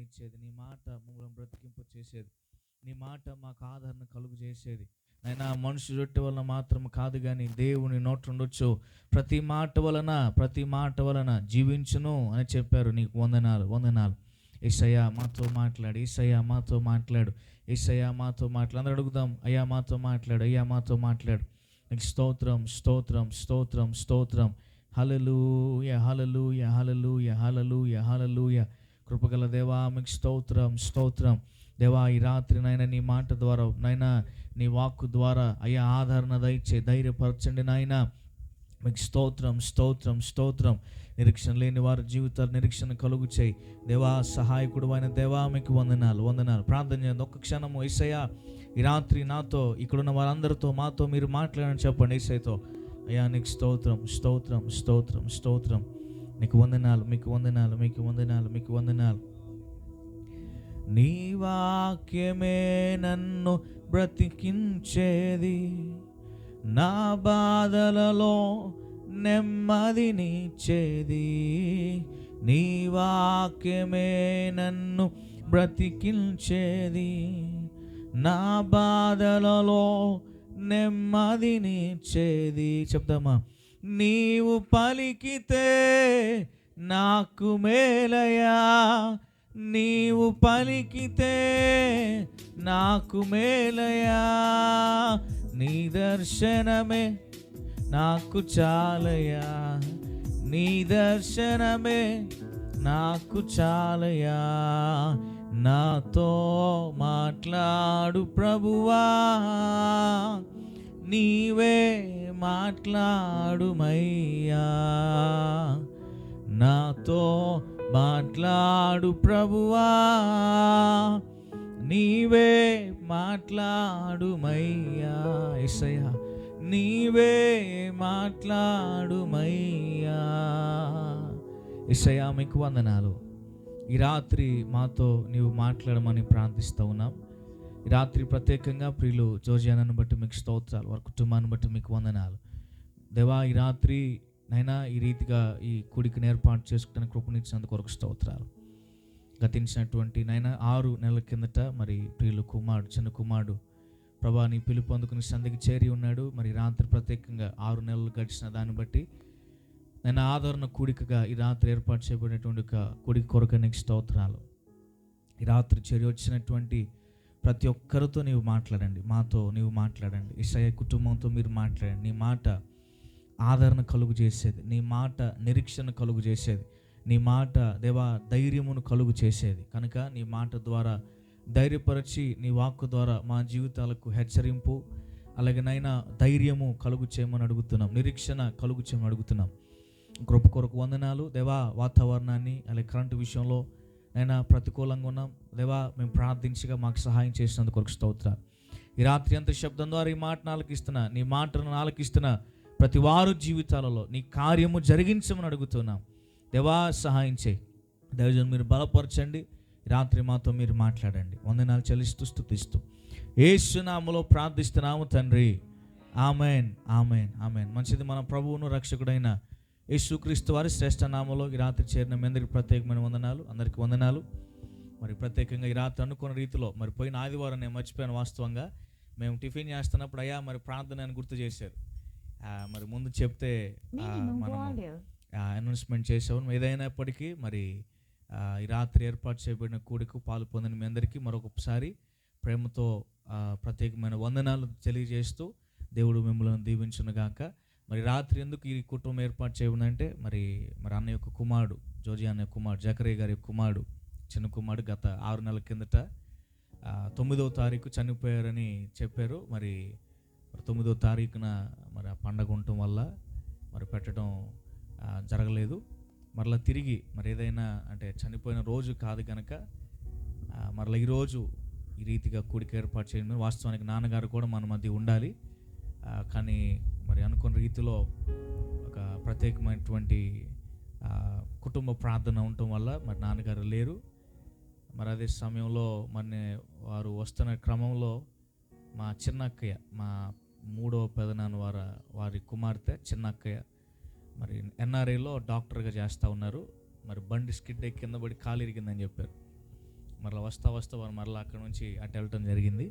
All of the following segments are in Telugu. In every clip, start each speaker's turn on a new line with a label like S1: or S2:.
S1: ఆదరణనిచ్చేది, నీ మాట మమ్మల్ని బ్రతికింపు చేసేది, నీ మాట మాకు ఆదరణ కలుగు చేసేది. అయినా మనుషు రొట్టె వలన మాత్రం కాదు కానీ దేవుని నోట ఉండొచ్చు ప్రతి మాట వలన జీవించును అని చెప్పారు. నీకు వందనాలు, వందనాలు. యేసయ్యా మాతో మాట్లాడు, యేసయ్యా మాతో మాట్లాడు, యేసయ్యా మాతో మాట్లాడు. అందరూ అడుగుదాం, అయ్యా మాతో మాట్లాడు, అయ్యా మాతో మాట్లాడు. నీకు స్తోత్రం, స్తోత్రం, స్తోత్రం, స్తోత్రం. హల్లెలూయా, హల్లెలూయా, హల్లెలూయా, హల్లెలూయా, హల్లెలూయా. కృపగల దేవా మీకు స్తోత్రం, స్తోత్రం. దేవా ఈ రాత్రి నాయన నీ మాట ద్వారా, నాయన నీ వాక్కు ద్వారా అయ్యా ఆదరణ దయచే, ధైర్యపరచండి నాయన. మీకు స్తోత్రం, స్తోత్రం, స్తోత్రం. నిరీక్షణ లేని వారి జీవితాలు నిరీక్షణ కలుగు చేయి దేవా. సహాయకుడు అయిన దేవా మీకు వందనాలు, వందనాలు. ప్రార్థన చేయండి ఒక్క క్షణము. యేసయ్యా ఈ రాత్రి నాతో, ఇక్కడున్న వారందరితో, మాతో మీరు మాట్లాడని చెప్పండి యేసయ్యతో. అయ్యా నీకు స్తోత్రం, స్తోత్రం, స్తోత్రం, స్తోత్రం. నీకు వందనాలు, మీకు వందనాలు, మీకు వందనాలు, మీకు వందనాలు. నీ వాక్యమే నన్ను బ్రతికించేది, నా బాధలలో నెమ్మదినిచ్చేది. నీ వాక్యమే నన్ను బ్రతికించేది, నా బాధలలో నెమ్మదినిచ్చేది. చెప్తామా? నీవు పలికితే నాకు మేలయా, నీవు పలికితే నాకు మేలయా, నీ దర్శనమే నాకు చాలయా, నీ దర్శనమే నాకు చాలయా. నాతో మాట్లాడు ప్రభువా, నీవే మాట్లాడుమయ్యా. నాతో మాట్లాడు ప్రభువా, నీవే మాట్లాడుమయ్యా. యేసయ్యా నీవే మాట్లాడుమయ్యా. యేసయ్యా మీకు వందనాలు. ఈ రాత్రి మాతో నీవు మాట్లాడమని ప్రార్థిస్తూ ఉన్నాం. ఈ రాత్రి ప్రత్యేకంగా ప్రియులు జోజియానను బట్టి మీకు స్తోత్రాలు, వారి కుటుంబాన్ని బట్టి మీకు వందనాలు దేవా. ఈ రాత్రి నైనా ఈ రీతిగా ఈ కూడికను ఏర్పాటు చేసుకుని కృపనిచ్చినందుకు కొరకు స్తోత్రాలు. గతించినటువంటి నైనా 6 నెలల కిందట మరి ప్రియులు కుమారుడు, చిన్న కుమారుడు ప్రభా నీ పిలుపు అందుకుని సంధికి చేరి ఉన్నాడు. మరి రాత్రి ప్రత్యేకంగా 6 నెలలు గడిచిన దాన్ని బట్టి నేను ఆదరణ కూడికగా ఈ రాత్రి ఏర్పాటు చేయబడినటువంటి కూడిక కొరకు నీకు స్తోత్రాలు. ఈ రాత్రి చేరి వచ్చినటువంటి ప్రతి ఒక్కరితో నీవు మాట్లాడండి, మాతో నీవు మాట్లాడండి. యేసయ్య కుటుంబంతో మీరు మాట్లాడండి. నీ మాట ఆదరణ కలుగు చేసేది, నీ మాట నిరీక్షణ కలుగు చేసేది, నీ మాట దేవా ధైర్యమును కలుగు చేసేది కనుక నీ మాట ద్వారా ధైర్యపరచి, నీ వాక్కు ద్వారా మా జీవితాలకు హెచ్చరింపు అలాగేనైనా ధైర్యము కలుగు చేయమని అడుగుతున్నాం, నిరీక్షణ కలుగు చేయమని అడుగుతున్నాం. కృప కొరకు వందనాలు దేవా. వాతావరణాన్ని అలాగే కరెంటు విషయంలో అయినా ప్రతికూలంగా ఉన్నాం దేవా, మేము ప్రార్థించగా మాకు సహాయం చేసినందుకు కొరకు స్తోత్రాలు. ఈ రాత్రి అంత శబ్దం ద్వారా ఈ మాటను ఆలకిస్తున్నా, నీ మాటను ఆలకిస్తున్నా ప్రతి వారు జీవితాలలో నీ కార్యము జరిగించమని అడుగుతున్నాం దేవా. సహాయం చేయి దైవజన్, మీరు బలపరచండి. రాత్రి మాతో మీరు మాట్లాడండి. వందనాలు చెల్లిస్తూ స్తుతిస్తూ యేసు నామములో ప్రార్థిస్తున్నాము తండ్రి. Amen, amen, amen. మంచిది. మన ప్రభువును రక్షకుడైన యేసుక్రీస్తు వారి శ్రేష్ఠ నామములో ఈ రాత్రి చేరిన మీ అందరికీ ప్రత్యేకమైన వందనాలు, అందరికీ వందనాలు. మరి ప్రత్యేకంగా ఈ రాత్రి అనుకున్న రీతిలో మరి పోయిన ఆదివారం నేను మర్చిపోయాను. వాస్తవంగా మేము టిఫిన్ చేస్తున్నప్పుడు అయ్యా మరి ప్రార్థన అని గుర్తు చేశారు. మరి ముందు చెప్తే మనం అనౌన్స్మెంట్ చేసాము. ఏదైనప్పటికీ మరి ఈ రాత్రి ఏర్పాటు చేయబడిన కూడికు పాలు పొందిన మీ అందరికీ మరొకసారి ప్రేమతో ప్రత్యేకమైన వందనాలు తెలియజేస్తూ దేవుడు మిమ్మల్ని దీవించునుగాక. మరి రాత్రి ఎందుకు ఈ కుటుంబం ఏర్పాటు చేయబడిందంటే మరి అన్న యొక్క కుమారుడు, జోజియా అన్న కుమారుడు, జకరియా గారి కుమారుడు, చిన్న కుమారుడు గత 6 నెలల కిందట 9వ తారీఖు చనిపోయారని చెప్పారు. మరి 9వ తారీఖున మరి ఆ పండగ ఉండటం వల్ల మరి పెట్టడం జరగలేదు. మరలా తిరిగి మరి ఏదైనా అంటే చనిపోయిన రోజు కాదు కనుక మరలా ఈరోజు ఈ రీతిగా కూడిక ఏర్పాటు చేయడం. వాస్తవానికి నాన్నగారు కూడా మన మధ్య ఉండాలి, కానీ మరి అనుకున్న రీతిలో ఒక ప్రత్యేకమైనటువంటి కుటుంబ ప్రార్థన ఉండటం వల్ల మరి నాన్నగారు లేరు. మరి అదే సమయంలో మరి వారు వస్తున్న క్రమంలో మా చిన్నక్కయ్య, మా 3వ పెదనాన్న వారి కుమార్తె చిన్నక్కయ్య మరి ఎన్ఆర్ఐలో డాక్టర్గా చేస్తూ ఉన్నారు. మరి బండి స్కిడ్ కింద పడి కాలు ఇరిగిందని చెప్పారు. మరలా వస్తా వారు మరలా అక్కడ నుంచి అటు వెళ్ళటం జరిగింది.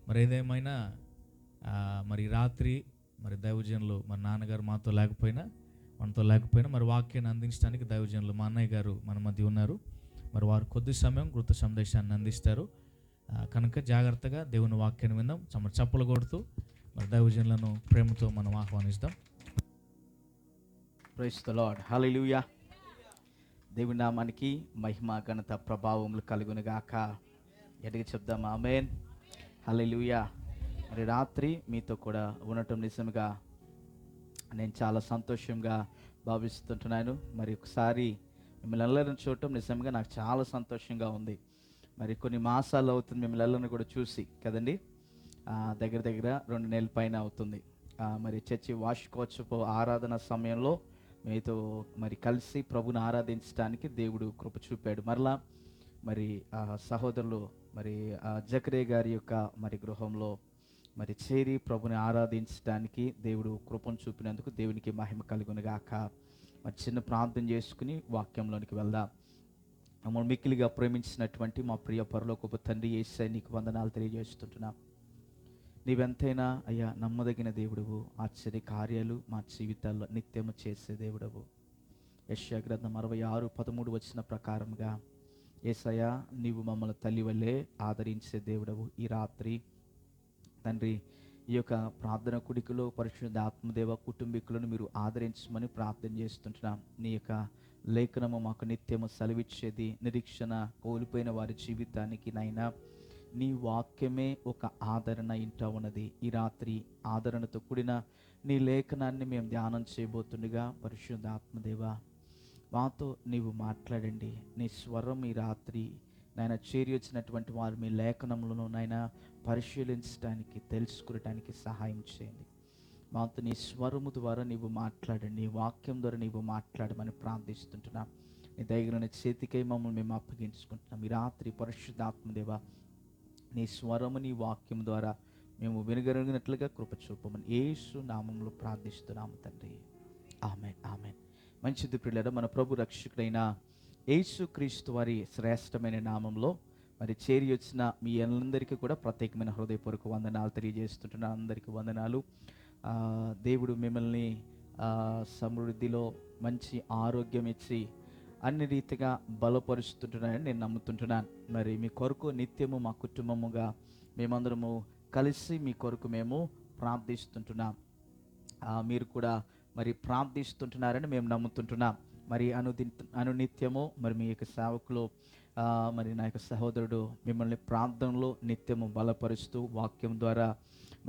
S1: మరి ఏదేమైనా మరి రాత్రి మరి దైవజనులు మరి నాన్నగారు మనతో లేకపోయినా మరి వాక్యాన్ని అందించడానికి దైవజనులు మా అన్నయ్య గారు మన మధ్య ఉన్నారు. మరి వారు కొద్ది సమయం కృత సందేశాన్ని అందిస్తారు. కనుక జాగ్రత్తగా దేవుని వాక్యాన్ని విందాం. చప్పలు కొడుతూ మరి దైవజనులను ప్రేమతో మనం ఆహ్వానిస్తాం.
S2: Praise the Lord. హల్లెలూయా. దేవుని నామానికి మహిమ ఘనత ప్రభావములు కలుగునుగాక. ఎడిగి చెప్దాం ఆమేన్. హల్లెలూయా. మరి రాత్రి మీతో కూడా ఉండటం నిజంగా నేను చాలా సంతోషంగా భావిస్తుంటున్నాను. మరి ఒకసారి మిమ్మల్ని అందరిని చూడటం నిజంగా నాకు చాలా సంతోషంగా ఉంది. మరి కొన్ని మాసాలు అవుతుంది మిమ్మల్ని అందరిని కూడా చూసి కదండి. దగ్గర 2 నెలల పైన అవుతుంది. మరి చర్చి వార్షికోత్సవ ఆరాధన సమయంలో మీతో మరి కలిసి ప్రభుని ఆరాధించడానికి దేవుడు కృప చూపాడు. మరలా మరి సహోదరులు మరి జకరే గారి యొక్క మరి గృహంలో మరి చేరి ప్రభుని ఆరాధించడానికి దేవుడు కృపను చూపినందుకు దేవునికి మహిమ కలుగునుగాక. మరి చిన్న ప్రార్థన చేసుకుని వాక్యంలోనికి వెళ్దాం. మమ్మల్ని మిక్కిలిగా ప్రేమించినటువంటి మా ప్రియ పరలోకపు తండ్రి యేసయ్య నీకు వందనాలు తెలియజేస్తుంటున్నాం. నీవెంతైనా అయ్యా నమ్మదగిన దేవుడవు, ఆశ్చర్య కార్యాలు మా జీవితాల్లో నిత్యము చేసే దేవుడవు. యెషయా గ్రంథం 66:13 వచ్చిన ప్రకారంగా యేసయ్య నీవు మమ్మల్ని తల్లి వల్లే ఆదరించే దేవుడవు. ఈ రాత్రి తండ్రి ఈ యొక్క ప్రార్థన కుడికలో పరిశుద్ధ ఆత్మదేవ కుటుంబీకులను మీరు ఆదరించమని ప్రార్థన చేస్తుంటున్నాం. నీ యొక్క లేఖనము మాకు నిత్యము సెలవిచ్చేది. నిరీక్షణ కోల్పోయిన వారి జీవితానికి నైనా నీ వాక్యమే ఒక ఆదరణ ఇంటా ఉన్నది. ఈ రాత్రి ఆదరణతో కూడిన నీ లేఖనాన్ని మేము ధ్యానం చేయబోతుండగా పరిశుద్ధ ఆత్మదేవ మాతో నీవు మాట్లాడండి. నీ స్వరం ఈ రాత్రి నాయన చేరి వచ్చినటువంటి వారు మీ లేఖనంలో నాయన పరిశీలించడానికి తెలుసుకునడానికి సహాయం చేయండి. మాతో నీ స్వరము ద్వారా నీవు మాట్లాడండి. నీ వాక్యం ద్వారా నీవు మాట్లాడమని ప్రార్థిస్తుంటున్నాం. నీ దయగలిగిన చేతికై మమ్మల్ని మేము అప్పగించుకుంటున్నాం. ఈ రాత్రి పరిశుద్ధ ఆత్మదేవ నీ స్వరము నీ వాక్యం ద్వారా మేము వినగలిగినట్లుగా కృప చూపమని యేసు నామములో ప్రార్థిస్తున్నాము తండ్రి. ఆమేన్ ఆమేన్. మంచిది ప్రియులారా, మన ప్రభు రక్షకుడైన యేసు క్రీస్తు వారి శ్రేష్టమైన నామంలో మరి చేరి వచ్చిన మీ అందరికీ కూడా ప్రత్యేకమైన హృదయపూర్వక వందనాలు తెలియజేస్తుంటున్నాను. అందరికీ వందనాలు. దేవుడు మిమ్మల్ని సమృద్ధిలో మంచి ఆరోగ్యం ఇచ్చి అన్ని రీతిగా బలపరుస్తుంటున్నానని నేను నమ్ముతుంటున్నాను. మరి మీ కొరకు నిత్యము మా కుటుంబముగా మేమందరము కలిసి మీ కొరకు మేము ప్రార్థిస్తుంటున్నాం. మీరు కూడా మరి ప్రార్థిస్తుంటున్నారని మేము నమ్ముతుంటున్నాం. మరి అనునిత్యము మరి మీ యొక్క సేవకులు మరి నా యొక్క సహోదరుడు మిమ్మల్ని ప్రార్థనలో నిత్యము బలపరుస్తూ వాక్యం ద్వారా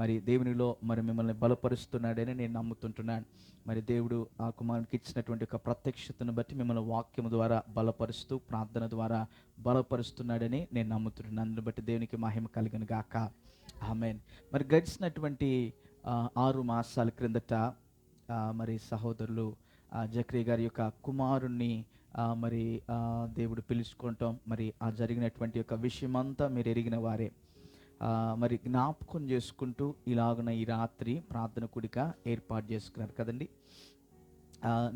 S2: మరి దేవునిలో మరి మిమ్మల్ని బలపరుస్తున్నాడని నేను నమ్ముతుంటున్నాను. మరి దేవుడు ఆ కుమారునికి ఇచ్చినటువంటి ఒక ప్రత్యక్షతను బట్టి మిమ్మల్ని వాక్యం ద్వారా బలపరుస్తూ ప్రార్థన ద్వారా బలపరుస్తున్నాడని నేను నమ్ముతున్నాను. అందుని బట్టి దేవునికి మహిమ కలుగును గాక. ఆమేన్. మరి గడిచినటువంటి 6 మాసాల క్రిందట మరి సహోదరులు జకరియా గారి యొక్క కుమారుణ్ణి మరి దేవుడు పిలుచుకోవటం మరి ఆ జరిగినటువంటి యొక్క విషయమంతా మీరు ఎరిగిన వారే. మరి జ్ఞాపకం చేసుకుంటూ ఇలాగున ఈ రాత్రి ప్రార్థన కూడిక ఏర్పాటు చేసుకున్నారు కదండి.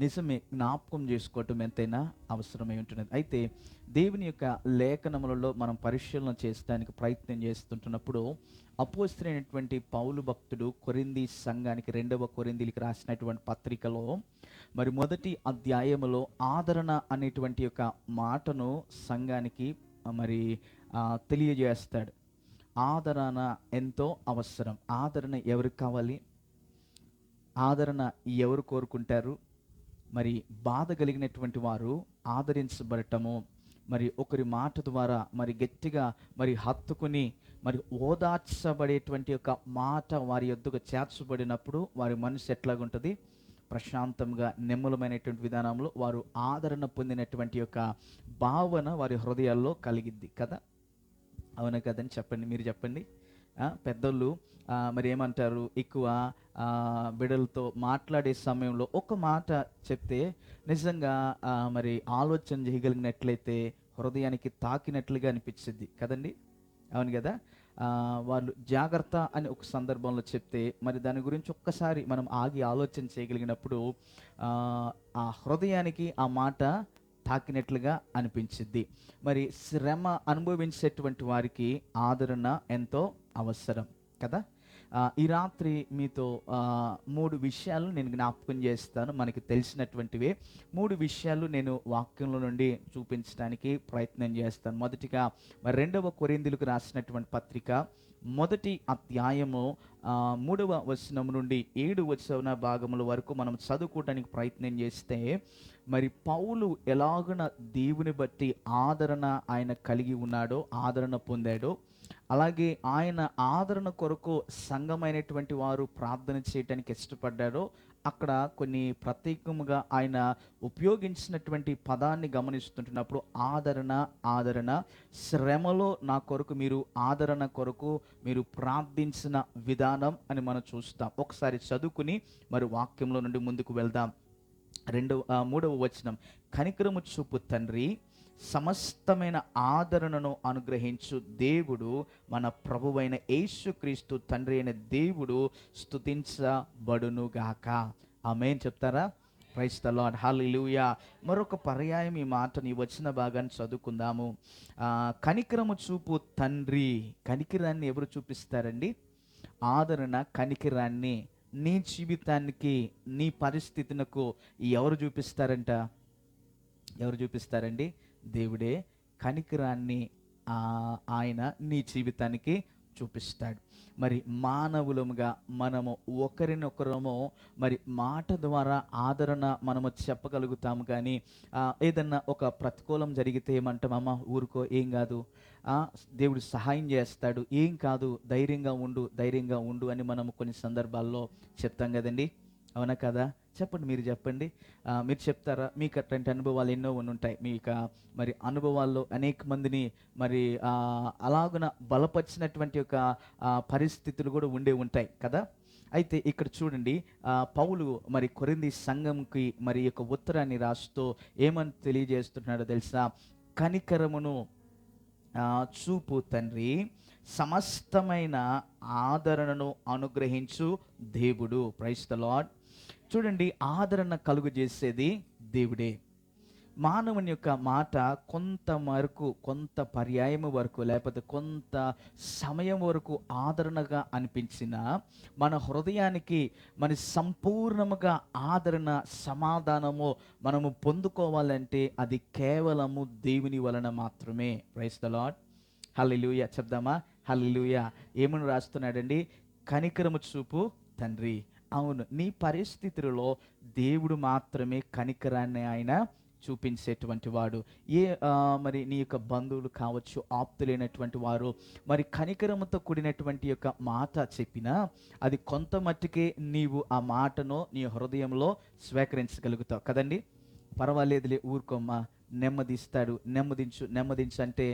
S2: నిజమే, జ్ఞాపకం చేసుకోవటం ఎంతైనా అవసరమై ఉంటున్నది. అయితే దేవుని యొక్క లేఖనములలో మనం పరిశీలన చేయడానికి ప్రయత్నం చేస్తుంటున్నప్పుడు అపోస్తలుడైనటువంటి పౌలు భక్తుడు కొరింథీ సంఘానికి 2వ కొరింథీలకు రాసినటువంటి పత్రికలో మరి 1వ అధ్యాయములో ఆదరణ అనేటువంటి యొక్క మాటను సంఘానికి మరి తెలియజేస్తాడు. ఆదరణ ఎంతో అవసరం. ఆదరణ ఎవరికి కావాలి? ఆదరణ ఎవరు కోరుకుంటారు? మరి బాధ కలిగినటువంటి వారు ఆదరించబడటము, మరి ఒకరి మాట ద్వారా మరి గట్టిగా మరి హత్తుకుని మరి ఓదార్చబడేటువంటి యొక్క మాట వారి యొద్దకు చేర్చబడినప్పుడు వారి మనసు ఎట్లాగుంటుంది? ప్రశాంతంగా నెమ్మలమైనటువంటి విధానంలో వారు ఆదరణ పొందినటువంటి యొక్క భావన వారి హృదయాల్లో కలిగిద్ది కదా. అవునా కదని చెప్పండి, మీరు చెప్పండి. పెద్దోళ్ళు మరి ఏమంటారు, ఎక్కువ బిడ్డలతో మాట్లాడే సమయంలో ఒక మాట చెప్తే నిజంగా మరి ఆలోచన చేయగలిగినట్లయితే హృదయానికి తాకినట్లుగా అనిపించింది కదండి. అవును కదా. వాళ్ళు జాగ్రత్త అని ఒక సందర్భంలో చెప్తే మరి దాని గురించి ఒక్కసారి మనం ఆగి ఆలోచన చేయగలిగినప్పుడు ఆ హృదయానికి ఆ మాట తాకినట్లుగా అనిపించింది. మరి శ్రమ అనుభవించేటువంటి వారికి ఆదరణ ఎంతో అవసరం కదా. ఈ రాత్రి మీతో 3 విషయాలు నేను జ్ఞాపకం చేస్తాను. మనకి తెలిసినటువంటివే 3 విషయాలు నేను వాక్యంలో నుండి చూపించడానికి ప్రయత్నం చేస్తాను. మొదటిగా మరి 2వ కొరింథీయులకు రాసినటువంటి పత్రిక 1వ అధ్యాయము 3వ వచనం నుండి 7వ వచన భాగముల వరకు మనం చదువుకోవడానికి ప్రయత్నం చేస్తే, మరి పౌలు ఎలాగున దేవుని బట్టి ఆదరణ ఆయన కలిగి ఉన్నాడో, ఆదరణ పొందాడో, అలాగే ఆయన ఆదరణ కొరకు సంఘమైనటువంటి వారు ప్రార్థన చేయడానికి ఇష్టపడ్డారో, అక్కడ కొన్ని ప్రత్యేకముగా ఆయన ఉపయోగించినటువంటి పదాన్ని గమనిస్తుంటున్నప్పుడు ఆదరణ శ్రమలో నా కొరకు మీరు ఆదరణ కొరకు మీరు ప్రార్థించిన విధానం అని మనం చూస్తాం. ఒకసారి చదువుకుని మరి వాక్యంలో నుండి ముందుకు వెళ్దాం. 3వ వచనం, కనికరము చూపు తండ్రి, సమస్తమైన ఆదరణను అనుగ్రహించు దేవుడు, మన ప్రభువైన యేసుక్రీస్తు తండ్రి అయిన దేవుడు స్తుతించబడునుగాక. ఆమేన్ చెప్తారా? ప్రైజ్ ద లార్డ్, హల్లెలూయా. మరొక పర్యాయం ఈ మాటని వచ్చిన భాగాన్ని చదువుకుందాము. కనికరము చూపు తండ్రి. కనికరాన్ని ఎవరు చూపిస్తారండి? ఆదరణ, కనికరాన్ని నీ జీవితానికి, నీ పరిస్థితులకు ఎవరు చూపిస్తారంట? ఎవరు చూపిస్తారండి? దేవుడే కనికరాన్ని ఆయన నీ జీవితానికి చూపిస్తాడు. మరి మానవులముగా మనము ఒకరినొకరము మరి మాట ద్వారా ఆదరణ మనము చెప్పగలుగుతాము, కానీ ఏదన్నా ఒక ప్రతికూలం జరిగితే ఏమంటామమ్మా, ఊరుకో, ఏం కాదు, దేవుడు సహాయం చేస్తాడు, ఏం కాదు, ధైర్యంగా ఉండు అని మనము కొన్ని సందర్భాల్లో చెప్తాం కదండి. అవునా కదా? చెప్పండి, మీరు చెప్పండి. మీరు చెప్తారా? మీకు అట్లాంటి అనుభవాలు ఎన్నో ఉంటాయి. మీకు మరి అనుభవాల్లో అనేక మందిని మరి అలాగున బలపరిచినటువంటి ఒక పరిస్థితులు కూడా ఉంటాయి కదా. అయితే ఇక్కడ చూడండి, పౌలు మరి కొరింథీ సంఘంకి మరి యొక్క ఉత్తరాన్ని రాస్తూ ఏమని తెలియజేస్తున్నాడో తెలుసా? కనికరమును చూపు తండ్రి, సమస్తమైన ఆదరణను అనుగ్రహించు దేవుడు. Praise the Lord. చూడండి, ఆదరణ కలుగు చేసేది దేవుడే. మానవుని యొక్క మాట కొంత పర్యాయం వరకు, లేకపోతే కొంత సమయం వరకు ఆదరణగా అనిపించిన మన హృదయానికి మన సంపూర్ణముగా ఆదరణ, సమాధానము మనము పొందుకోవాలంటే అది కేవలము దేవుని వలన మాత్రమే. ప్రైజ్ ద లార్డ్, హల్లెలూయా చెప్దామా? హల్లెలూయా. ఏమని రాస్తున్నాడండి? కనికరము చూపు తండ్రి. అవును, నీ పరిస్థితులలో దేవుడు మాత్రమే కనికరాన్ని ఆయన చూపించేటువంటి వాడు. మరి నీ యొక్క బంధువులు కావచ్చు, ఆప్తులైనటువంటి వారు మరి కనికరముతో కూడినటువంటి యొక్క మాట చెప్పినా అది కొంత మట్టుకే నీవు ఆ మాటను నీ హృదయంలో స్వీకరించగలుగుతావు కదండి. పర్వాలేదులే, ఊరుకోమ్మా, నెమ్మదిస్తాడు, నెమ్మదించు అంటే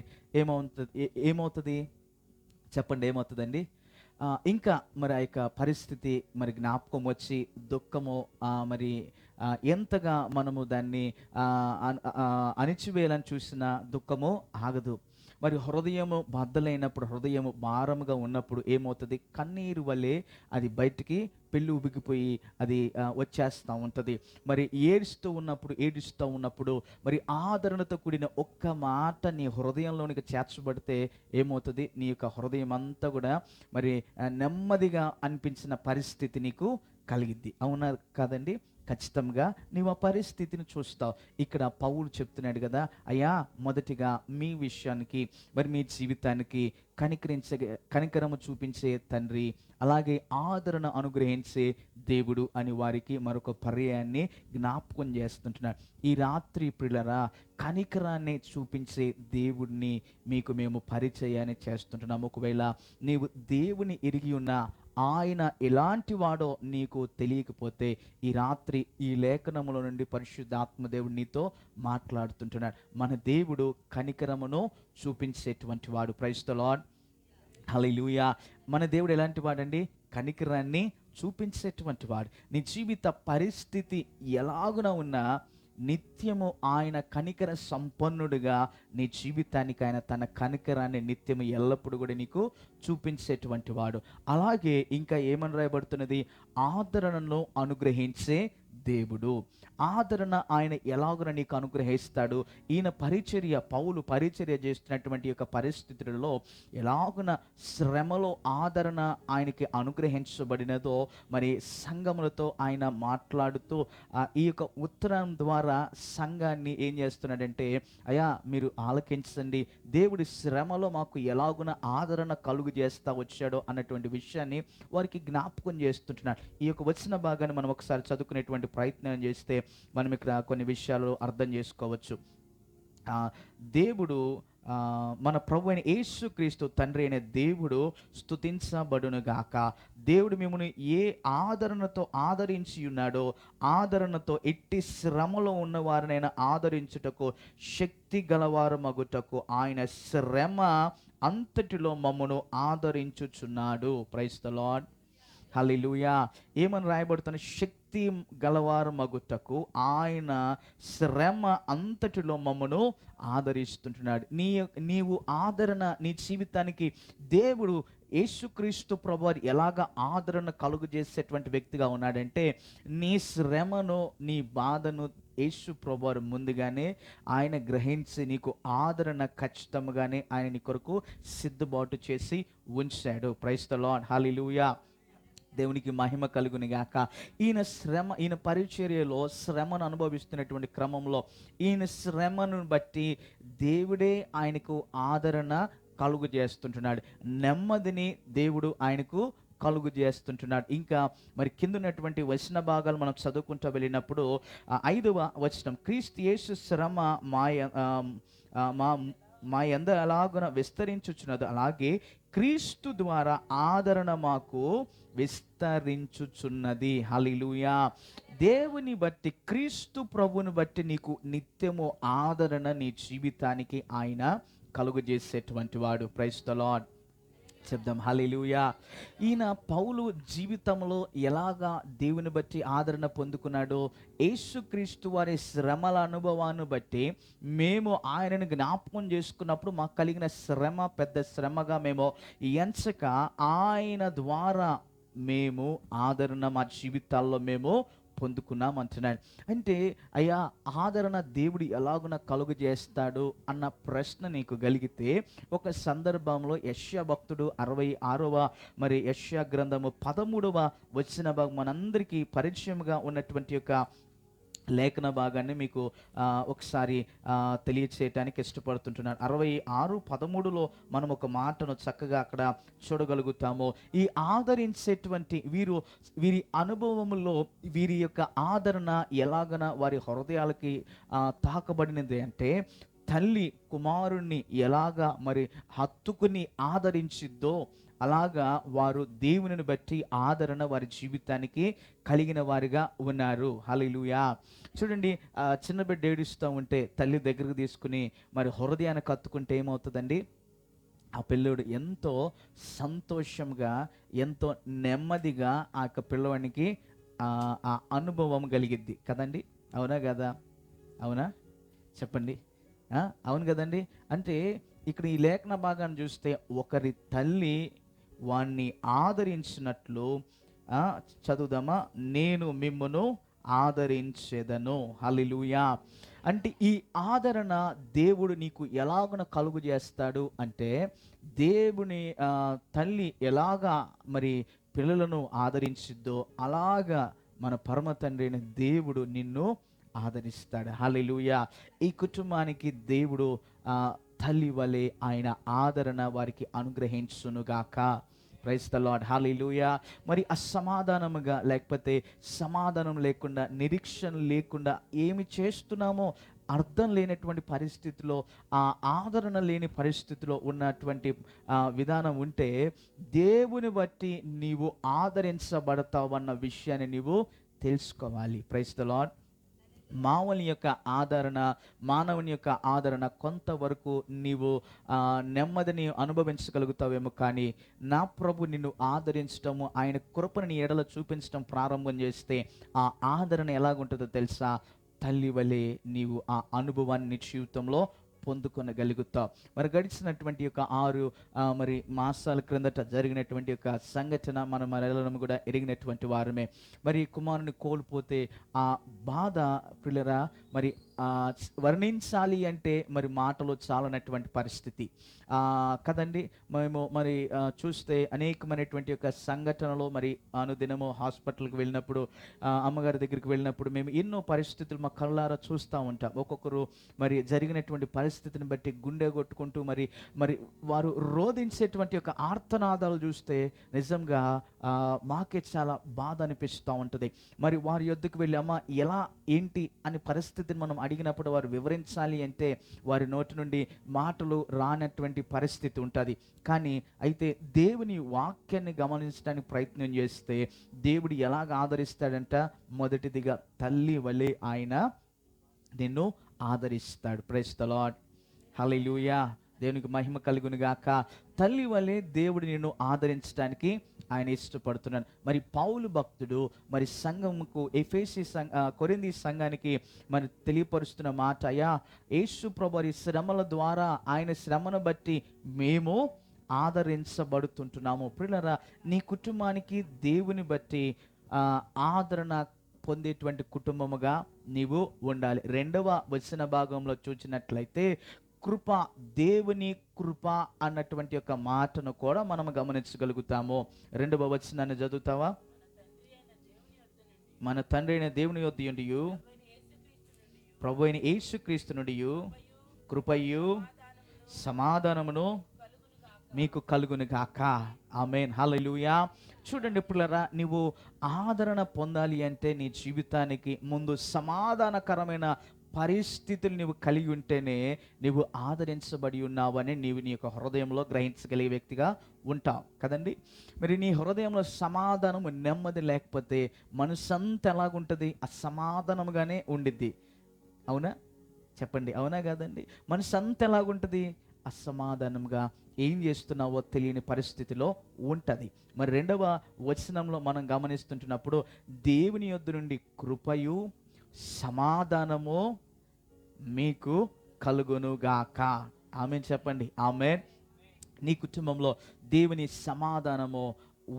S2: ఏమవుతుంది చెప్పండి? ఏమవుతుందండి? ఇంకా మరి ఆ యొక్క పరిస్థితి మరి జ్ఞాపకం వచ్చి దుఃఖము మరి ఎంతగా మనము దాన్ని అణిచివేయాలని చూసిన దుఃఖము ఆగదు. మరి హృదయము బద్దలైనప్పుడు, హృదయము భారముగా ఉన్నప్పుడు ఏమవుతుంది? కన్నీరు వల్లే అది బయటికి పెళ్ళి ఉబికిపోయి అది వచ్చేస్తూ ఉంటుంది. మరి ఏడుస్తూ ఉన్నప్పుడు మరి ఆదరణతో కూడిన ఒక్క మాట నీ హృదయంలోనికి చేర్చబడితే ఏమవుతుంది? నీ యొక్క హృదయం అంతా కూడా మరి నెమ్మదిగా అనిపించిన పరిస్థితి నీకు కలిగిద్ది. అవునా కాదండి? ఖచ్చితంగా నీవు ఆ పరిస్థితిని చూస్తావు. ఇక్కడ పౌలు చెప్తున్నాడు కదా, అయ్యా, మొదటిగా మీ విషయానికి మరి మీ జీవితానికి కనికరము చూపించే తండ్రి, అలాగే ఆదరణ అనుగ్రహించే దేవుడు అని వారికి మరొక పర్యాయాన్ని జ్ఞాపకం చేస్తుంటున్నాడు. ఈ రాత్రి ప్రియులరా, కనికరాన్ని చూపించే దేవుడిని మీకు మేము పరిచయాన్ని చేస్తుంటున్నాము. ఒకవేళ నీవు దేవుని ఎరిగి ఉన్నా ఆయన ఎలాంటి వాడో నీకు తెలియకపోతే ఈ రాత్రి ఈ లేఖనముల నుండి పరిశుద్ధాత్మ దేవుడు నీతో మాట్లాడుతుంటున్నాడు. మన దేవుడు కనికరమును చూపించేటువంటి వాడు. Praise the lord, hallelujah. మన దేవుడు ఎలాంటి వాడండి? కనికరాన్ని చూపించేటువంటి వాడు. నీ జీవిత పరిస్థితి ఎలాగున ఉన్నా నిత్యము ఆయన కనికర సంపన్నుడిగా నీ జీవితానికి ఆయన తన కనికరాన్ని నిత్యము ఎల్లప్పుడూ కూడా నీకు చూపించేటువంటి వాడు. అలాగే ఇంకా ఏమని రాయబడుతున్నది? ఆదరణను అనుగ్రహించే దేవుడు. ఆదరణ ఆయన ఎలాగున నీకు అనుగ్రహిస్తాడు? ఈయన పరిచర్య, పౌలు పరిచర్య చేస్తున్నటువంటి యొక్క పరిస్థితులలో ఎలాగున శ్రమలో ఆదరణ ఆయనకి అనుగ్రహించబడినదో మరి సంఘములతో ఆయన మాట్లాడుతూ ఈ యొక్క ఉత్తరం ద్వారా సంఘాన్ని ఏం చేస్తున్నాడంటే, అయ్యా మీరు ఆలకించండి, దేవుడి శ్రమలో మాకు ఎలాగున ఆదరణ కలుగు చేస్తా వచ్చాడో అన్నటువంటి విషయాన్ని వారికి జ్ఞాపకం చేస్తుంటున్నాడు. ఈ యొక్క వచ్చిన భాగాన్ని మనం ఒకసారి చదువుకునేటువంటి ప్రయత్నం చేస్తే మనం ఇక్కడ కొన్ని విషయాలు అర్థం చేసుకోవచ్చు. దేవుడు మన ప్రభు అయిన యేసుక్రీస్తు తండ్రి అయిన దేవుడు స్తుతించబడునుగాక. దేవుడు మిమ్మల్ని ఏ ఆదరణతో ఆదరించి ఉన్నాడో, ఆదరణతో ఎట్టి శ్రమలో ఉన్నవారినైనా ఆదరించుటకు, శక్తి గలవారు మగుటకు ఆయన శ్రమ అంతటిలో మమ్మను ఆదరించుచున్నాడు. ప్రైజ్ ద లార్డ్, హల్లెలూయా. ఏమని రాయబడుతున్న? శక్తి గలవారు మగుటకు ఆయన శ్రమ అంతటిలో మమ్మను ఆదరిస్తుంటున్నాడు. నీవు ఆదరణ నీ జీవితానికి దేవుడు యేసుక్రీస్తు ప్రభువారు ఎలాగ ఆదరణ కలుగు చేసేటువంటి వ్యక్తిగా ఉన్నాడంటే, నీ శ్రమను నీ బాధను యేసు ప్రభువారు ముందుగానే ఆయన గ్రహించి నీకు ఆదరణ ఖచ్చితంగానే ఆయన నీ కొరకు సిద్ధబాటు చేసి ఉంచాడు. ప్రైజ్ ద లార్డ్, హల్లెలూయా. దేవునికి మహిమ కలుగును గాక. ఈయన పరిచర్యలో శ్రమను అనుభవిస్తున్నటువంటి క్రమంలో ఈయన శ్రమను బట్టి దేవుడే ఆయనకు ఆదరణ కలుగు చేస్తుంటున్నాడు, నెమ్మదిని దేవుడు ఆయనకు కలుగు చేస్తుంటున్నాడు. ఇంకా మరి కింద ఉన్నటువంటి వచన భాగాలు మనం చదువుకుంటూ వెళ్ళినప్పుడు 5వ వచనం, క్రీస్తు యేసు శ్రమ మా యందు ఎలాగున విస్తరించుచున్నది, అలాగే క్రీస్తు ద్వారా ఆదరణ మాకు విస్తరించుచున్నది. హల్లెలూయా. దేవుని బట్టి, క్రీస్తు ప్రభుని బట్టి నీకు నిత్యము ఆదరణ నీ జీవితానికి ఆయన కలుగజేసేటువంటి వాడు. ప్రైజ్ ద లార్డ్, చెప్దాం హల్లెలూయా. ఈయన పౌలు జీవితంలో ఎలాగా దేవుని బట్టి ఆదరణ పొందుకున్నాడో, యేసుక్రీస్తు వారి శ్రమల అనుభవాన్ని బట్టి మేము ఆయనను జ్ఞాపకం చేసుకున్నప్పుడు మాకు కలిగిన శ్రమ పెద్ద శ్రమగా మేము ఎంచక ఆయన ద్వారా మేము ఆదరణ మా జీవితాల్లో మేము పొందుకున్నాం అంటున్నాడు. అంటే అయ్యా ఆదరణ దేవుడు ఎలాగున కలుగు చేస్తాడు అన్న ప్రశ్న నీకు కలిగితే, ఒక సందర్భంలో యెషయా భక్తుడు 66వ మరి యెషయా గ్రంథము 13వ వచన భాగం మనందరికీ పరిచయంగా ఉన్నటువంటి యొక్క లేఖన భాగాన్ని మీకు ఒకసారి తెలియచేయటానికి ఇష్టపడుతుంటున్నాను. 66:13లో మనం ఒక మాటను చక్కగా అక్కడ చూడగలుగుతాము. ఈ ఆదరించేటువంటి వీరి అనుభవంలో వీరి యొక్క ఆదరణ ఎలాగన వారి హృదయాలకి తాకబడినది అంటే, తల్లి కుమారుణ్ణి ఎలాగా మరి హత్తుకుని ఆదరించిద్దో అలాగా వారు దేవునిని బట్టి ఆదరణ వారి జీవితానికి కలిగిన వారిగా ఉన్నారు. హల్లెలూయా. చూడండి, చిన్న బిడ్డ ఏడుస్తూ ఉంటే తల్లి దగ్గరకు తీసుకుని మరి హృదయాన్ని కత్తుకుంటే ఏమవుతుందండి? ఆ పిల్లోడు ఎంతో సంతోషంగా, ఎంతో నెమ్మదిగా ఆ యొక్క పిల్లవాడికి ఆ అనుభవం కలిగిద్ది కదండి. అవునా కదా? అవునా చెప్పండి. అవును కదండి. అంటే ఇక్కడ ఈ లేఖన భాగాన్ని చూస్తే ఒకరి తల్లి వాణ్ణి ఆదరించినట్లు చదువుదామా, నేను మిమ్మును ఆదరించేదను. హల్లెలూయా. అంటే ఈ ఆదరణ దేవుడు నీకు ఎలాగన కలుగు చేస్తాడు అంటే, దేవుని తల్లి ఎలాగా మరి పిల్లలను ఆదరించిద్దో అలాగా మన పరమ తండ్రి అయిన దేవుడు నిన్ను ఆదరిస్తాడు. హల్లెలూయా. ఈ కుటుంబానికి దేవుడు తల్లి వలె ఆయన ఆదరణ వారికి అనుగ్రహించునుగాక. Praise the lord, hallelujah. మరి అసమాధానముగా లేకపోతే సమాధానం లేకుండా, నిరీక్షణ లేకుండా ఏమి చేస్తున్నామో అర్థం లేనటువంటి పరిస్థితిలో, ఆ ఆదరణ లేని పరిస్థితిలో ఉన్నటువంటి విధానం ఉంటే, దేవుని బట్టి నీవు ఆదరించబడతావన్న విషయాన్ని నీవు తెలుసుకోవాలి. Praise the Lord. మానవుని యొక్క ఆదరణ కొంతవరకు నీవు నెమ్మదిని అనుభవించగలుగుతావేమో, కానీ నా ప్రభు నిన్ను ఆదరించటము, ఆయన కృపను నీ ఎడల చూపించడం ప్రారంభం చేస్తే ఆ ఆదరణ ఎలాగుంటుందో తెలుసా? తల్లి వలె నీవు ఆ అనుభవాన్ని జీవితంలో పొందుకొనగలుగుతావు. మరి గడిచినటువంటి యొక్క 6 మరి మాసాల క్రిందట జరిగినటువంటి యొక్క సంఘటన మనం మనందరం కూడా ఎరిగినటువంటి వారమే. మరి కుమారుని కోల్పోతే ఆ బాధ పిల్లరా మరి వర్ణించాలి అంటే మరి మాటలు చాలనటువంటి పరిస్థితి కదండి. మేము మరి చూస్తే అనేకమైనటువంటి యొక్క సంఘటనలో మరి అనుదినము హాస్పిటల్కి వెళ్ళినప్పుడు అమ్మగారి దగ్గరికి వెళ్ళినప్పుడు మేము ఎన్నో పరిస్థితులు మా కళ్ళారా చూస్తూ ఉంటాం. ఒక్కొక్కరు మరి జరిగినటువంటి పరిస్థితిని బట్టి గుండె కొట్టుకుంటూ మరి వారు రోధించేటువంటి యొక్క ఆర్తనాదాలు చూస్తే నిజంగా మాకే చాలా బాధ అనిపిస్తూ ఉంటుంది. మరి వారి యొద్దకు వెళ్ళి అమ్మ ఎలా ఏంటి అని పరిస్థితిని మనం అడిగినప్పుడు వారు వివరించాలి అంటే వారి నోటి నుండి మాటలు రానటువంటి పరిస్థితి ఉంటుంది. కానీ అయితే దేవుని వాక్యాన్ని గమనించడానికి ప్రయత్నం చేస్తే దేవుడు ఎలాగ ఆదరిస్తాడంట, మొదటిదిగా తల్లి వలె ఆయన నిన్ను ఆదరిస్తాడు. ప్రైజ్ ది లార్డ్, హల్లెలూయా, దేవునికి మహిమ కలుగును గాక. తల్లి వలె దేవుడు నిన్ను ఆదరించడానికి ఆయన ఇష్టపడుతున్నాడు. మరి పౌలు భక్తుడు మరి సంఘముకు ఎఫెసీ కొరింథీ సంఘానికి మరి తెలియపరుస్తున్న మాట, అయ్యా యేసు ప్రభువు శ్రమల ద్వారా ఆయన శ్రమను బట్టి మేము ఆదరించబడుతుంటున్నాము. ప్రియులారా, నీ కుటుంబానికి దేవుని బట్టి ఆదరణ పొందేటువంటి కుటుంబముగా నీవు ఉండాలి. 2వ వచన భాగంలో చూసినట్లయితే కృప, దేవుని కృప అన్నటువంటి యొక్క మాటను కూడా మనం గమనించగలుగుతాము. 2వ వచనాన్ని చదువుతావా? మన తండ్రి అయిన దేవుని యొద్ద నుండి ప్రభు అయిన యేసుక్రీస్తు నుండి కృపయు సమాధానమును మీకు కలుగును గాక. ఆమేన్, హల్లెలూయా. చూడండి పిల్లరా, నీవు ఆదరణ పొందాలి అంటే నీ జీవితానికి ముందు సమాధానకరమైన పరిస్థితులు నీవు కలిగి ఉంటేనే నీవు ఆదరించబడి ఉన్నావని నీవు నీ యొక్క హృదయంలో గ్రహించగలిగే వ్యక్తిగా ఉంటావు కదండి. మరి నీ హృదయంలో సమాధానము నెమ్మది లేకపోతే మనసంతా ఎలాగుంటుంది? అసమాధానముగానే ఉండిద్ది. అవునా చెప్పండి, అవునా కాదండి? మనసంతా ఎలాగుంటుంది? అసమాధానంగా, ఏం చేస్తున్నావో తెలియని పరిస్థితిలో ఉంటుంది. మరి 2వ వచనంలో మనం గమనిస్తుంటున్నప్పుడు దేవుని యొద్ద నుండి కృపయు సమాధానము మీకు కలుగునుగాక. ఆమేన్ చెప్పండి, ఆమేన్. నీ కుటుంబంలో దేవుని సమాధానము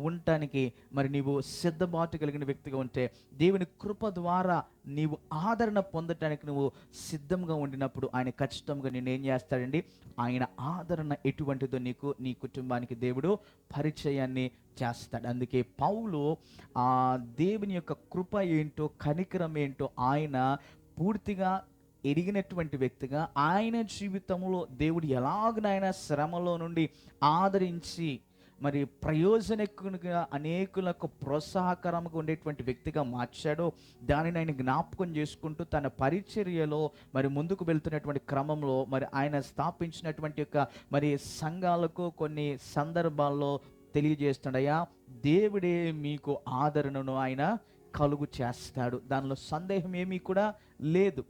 S2: ఉండటానికి మరి నీవు సిద్ధపాటు కలిగిన వ్యక్తిగా ఉంటే, దేవుని కృప ద్వారా నీవు ఆదరణ పొందటానికి నువ్వు సిద్ధంగా ఉండినప్పుడు ఆయన ఖచ్చితంగా నేను ఏం చేస్తాడండి? ఆయన ఆదరణ ఎటువంటిదో నీకు, నీ కుటుంబానికి దేవుడు పరిచయాన్ని చేస్తాడు. అందుకే పౌలు దేవుని యొక్క కృప ఏంటో, కనికరం ఏంటో ఆయన పూర్తిగా ఎరిగినటువంటి వ్యక్తిగా, ఆయన జీవితంలో దేవుడు ఎలాగనైనా శ్రమలో నుండి ఆదరించి మరి ప్రయోజనకునిగా అనేకులకు ప్రోత్సాహకరంగా ఉండేటువంటి వ్యక్తిగా మార్చాడో దానిని ఆయన జ్ఞాపకం చేసుకుంటూ తన పరిచర్యలో మరి ముందుకు వెళ్తున్నటువంటి క్రమంలో మరి ఆయన స్థాపించినటువంటి యొక్క మరి సంఘాలకు కొన్ని సందర్భాల్లో తెలియజేస్తున్నాడయ్యా, దేవుడే మీకు ఆదరణను ఆయన కలుగు చేస్తాడు. దానిలో సందేహం ఏమీ కూడా లేదు.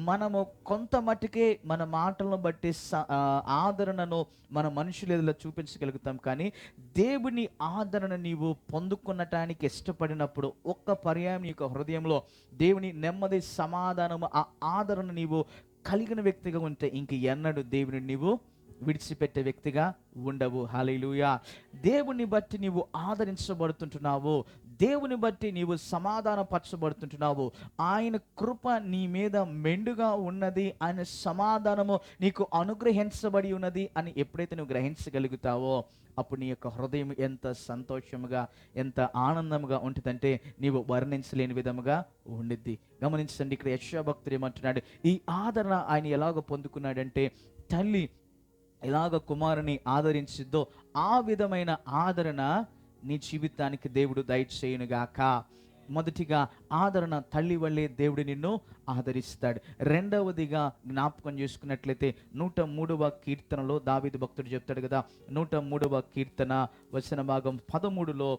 S2: మనము కొంత మట్టుకే మన మాటలను బట్టి ఆదరణను మన మనుషుల ఎదుట చూపించగలుగుతాం. కానీ దేవుని ఆదరణ నీవు పొందుకునటానికి ఇష్టపడినప్పుడు ఒక్క పర్యాయం నీ యొక్క హృదయంలో దేవుని నెమ్మది, సమాధానము, ఆ ఆదరణ నీవు కలిగిన వ్యక్తిగా ఉంటే ఇంక ఎన్నడూ దేవుని నీవు విడిచిపెట్టే వ్యక్తిగా ఉండవు. హల్లెలూయా. దేవుని బట్టి నీవు ఆదరించబడుతుంటున్నావు, దేవుని బట్టి నీవు సమాధానపరచబడుతుంటున్నావు. ఆయన కృప నీ మీద మెండుగా ఉన్నది, ఆయన సమాధానము నీకు అనుగ్రహించబడి ఉన్నది అని ఎప్పుడైతే నువ్వు గ్రహించగలుగుతావో అప్పుడు నీ యొక్క హృదయం ఎంత సంతోషముగా, ఎంత ఆనందముగా ఉంటుందంటే నీవు వర్ణించలేని విధముగా ఉండిద్ది. గమనించండి, ఇక్కడ యెషయా భక్తుడు ఏమంటున్నాడు? ఈ ఆదరణ ఆయన ఎలాగ పొందుకున్నాడంటే, తల్లి ఎలాగ కుమారుని ఆదరించిద్దో ఆ విధమైన ఆదరణ నీ జీవితానికి దేవుడు దయచేయునుగాక. మొదటిగా ఆదరణ తల్లి వల్లే దేవుడు నిన్ను ఆదరిస్తాడు. 2వదిగా జ్ఞాపకం చేసుకున్నట్లయితే 103వ కీర్తనలో దావీదు భక్తుడు చెప్తాడు కదా, 103వ కీర్తన వచన భాగం 13లో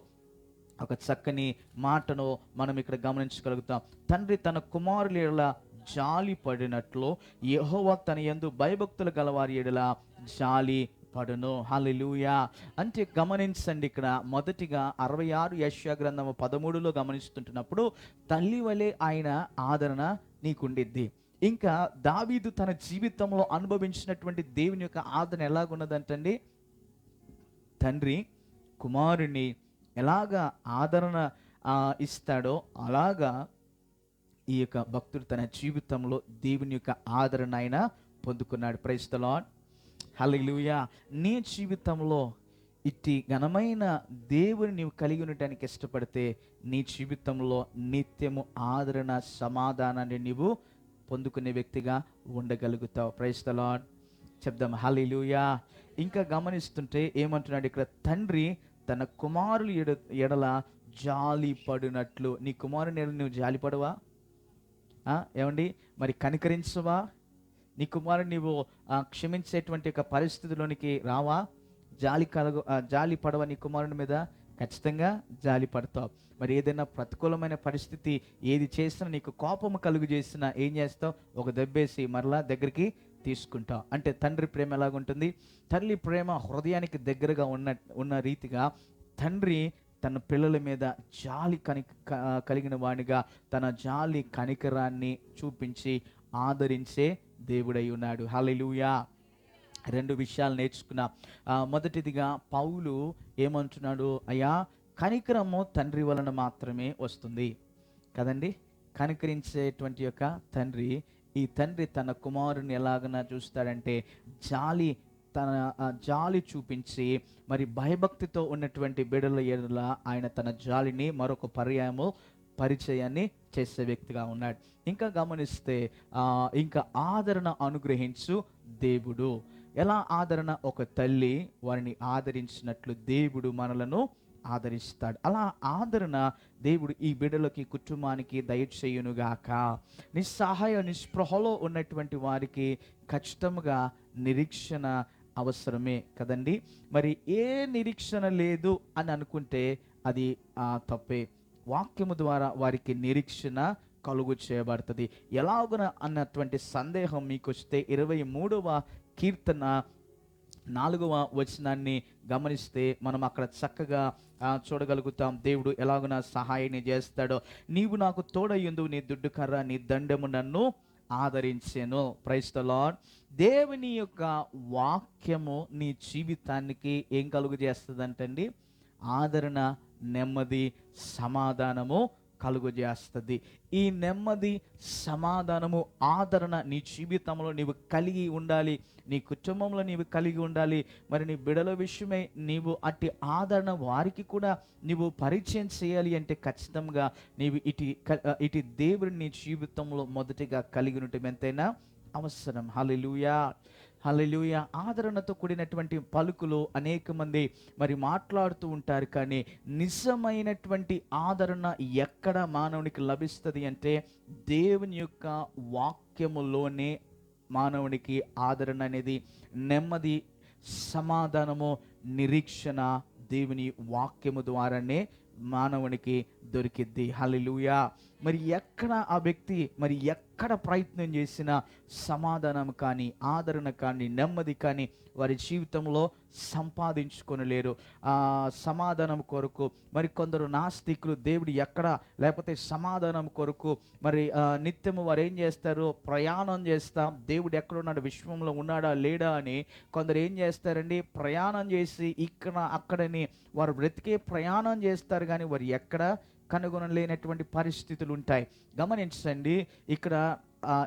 S2: ఒక చక్కని మాటను మనం ఇక్కడ గమనించగలుగుతాం. తండ్రి తన కుమారుల ఎడల జాలి పడినట్లు యెహోవా తన యందు భయభక్తులు గలవారి ఎడల జాలి పడును. హల్లెలూయా. అంటే గమనించండి, ఇక్కడ మొదటిగా 66 యెషయా గ్రంథము 13లో గమనిస్తుంటున్నప్పుడు తల్లి వలె ఆయన ఆదరణ నీకుండిద్ది. ఇంకా దావీదు తన జీవితంలో అనుభవించినటువంటి దేవుని యొక్క ఆదరణ ఎలాగున్నదంటండి, తండ్రి కుమారుని ఎలాగా ఆదరణ ఇస్తాడో అలాగా ఈ యొక్క భక్తుడు తన జీవితంలో దేవుని యొక్క ఆదరణ ఆయన పొందుకున్నాడు. ప్రైజ్ ది లార్డ్, హల్లెలూయా. నీ జీవితంలో ఇట్టి ఘనమైన దేవుని నీవు కలిగి ఉండటానికి ఇష్టపడితే నీ జీవితంలో నిత్యము ఆదరణ సమాధానాన్ని నీవు పొందుకునే వ్యక్తిగా ఉండగలుగుతావు. ప్రైజ్ ది లార్డ్, చెప్దాం హల్లెలూయా. ఇంకా గమనిస్తుంటే ఏమంటున్నాడు ఇక్కడ, తండ్రి తన కుమారులు ఎడల జాలి పడినట్లు. నీ కుమారుని ఎడల నువ్వు జాలి పడవా? ఏమండి, మరి కనికరించవా? నీ కుమారుని నీవు క్షమించేటువంటి ఒక పరిస్థితిలోనికి రావా? జాలి పడవా నీ కుమారుని మీద? ఖచ్చితంగా జాలి పడతావు. మరి ఏదైనా ప్రతికూలమైన పరిస్థితి ఏది చేసినా, నీకు కోపము కలుగు చేసినా ఏం చేస్తావు? ఒక దెబ్బేసి మరలా దగ్గరికి తీసుకుంటావు. అంటే తండ్రి ప్రేమ ఎలాగుంటుంది? తల్లి ప్రేమ హృదయానికి దగ్గరగా ఉన్న రీతిగా తండ్రి తన పిల్లల మీద జాలి కలిగిన వాడిగా తన జాలి కనికరాన్ని చూపించి ఆదరించే దేవుడై ఉన్నాడు. హల్లెలూయా. 2 విషయాలు నేర్చుకున్నా. మొదటిదిగా పౌలు ఏమంటున్నాడు, అయ్యా కనికరము తండ్రి వలన మాత్రమే వస్తుంది కదండి. కనికరించేటువంటి యొక్క తండ్రి, ఈ తండ్రి తన కుమారుని ఎలాగన చూస్తాడంటే జాలి చూపించి మరి భయభక్తితో ఉన్నటువంటి బిడ్డల ఎడల ఆయన తన జాలిని మరొక పరిచయాన్ని చేసే వ్యక్తిగా ఉన్నాడు. ఇంకా గమనిస్తే ఇంకా ఆదరణ అనుగ్రహించు దేవుడు. ఎలా ఆదరణ? ఒక తల్లి వారిని ఆదరించినట్లు దేవుడు మనలను ఆదరిస్తాడు. అలా ఆదరణ దేవుడు ఈ బిడ్డలకి, కుటుంబానికి దయచేయునుగాక. నిస్సహాయ నిస్పృహలో ఉన్నటువంటి వారికి ఖచ్చితంగా నిరీక్షణ అవసరమే కదండి. మరి ఏ నిరీక్షణ లేదు అని అనుకుంటే అది తప్పే. వాక్యము ద్వారా వారికి నిరీక్షణ కలుగు చేయబడుతుంది. ఎలాగున అన్నటువంటి సందేహం మీకు వస్తే 23వ కీర్తన 4వ వచనాన్ని గమనిస్తే మనం అక్కడ చక్కగా చూడగలుగుతాం. దేవుడు ఎలాగున సహాయాన్ని చేస్తాడో. నీవు నాకు తోడయ్యుందు, నీ దుడ్డు కర్ర నీ దండము నన్ను ఆదరించెను. Praise the lord. దేవుని యొక్క వాక్యము నీ జీవితానికి ఏం కలుగు చేస్తుందంటండి? ఆదరణ, నెమ్మది, సమాధానము కలుగు చేస్తుంది. ఈ నెమ్మది, సమాధానము, ఆదరణ నీ జీవితంలో నీవు కలిగి ఉండాలి. నీ కుటుంబంలో నీవు కలిగి ఉండాలి. మరి నీ బిడల విషయమై నీవు అట్టి ఆదరణ వారికి కూడా నీవు పరిచయం చేయాలి అంటే ఖచ్చితంగా నీవు ఇటు దేవుని నీ జీవితంలో మొదటిగా కలిగి ఉండటం ఎంతైనా అవసరం. హల్లెలూయా, హల్లెలూయా. ఆదరణతో కూడినటువంటి పలుకులు అనేక మంది మరి మాట్లాడుతూ ఉంటారు. కానీ నిజమైనటువంటి ఆదరణ ఎక్కడ మానవునికి లభిస్తుంది అంటే దేవుని యొక్క వాక్యములోనే మానవునికి ఆదరణ అనేది, నెమ్మది, సమాధానము, నిరీక్షణ దేవుని వాక్యము ద్వారానే మానవునికి దొరికిద్ది. హల్లెలూయా. మరి ఎక్కడ ఆ వ్యక్తి మరి ఎక్కడ ప్రయత్నం చేసినా సమాధానం కానీ, ఆదరణ కానీ, నెమ్మది కానీ వారి జీవితంలో సంపాదించుకొనలేరు. సమాధానం కొరకు మరి కొందరు నాస్తికులు దేవుడు ఎక్కడ, లేకపోతే సమాధానం కొరకు మరి నిత్యము వారు ఏం చేస్తారు? ప్రయాణం చేస్తాం, దేవుడు ఎక్కడున్నాడు, విశ్వంలో ఉన్నాడా లేడా అని కొందరు ఏం చేస్తారండి? ప్రయాణం చేసి ఇక్కడ అక్కడని వారు బ్రతికే ప్రయాణం చేస్తారు, కానీ వారు ఎక్కడ కనుగొనలేనటువంటి పరిస్థితులు ఉంటాయి. గమనించండి, ఇక్కడ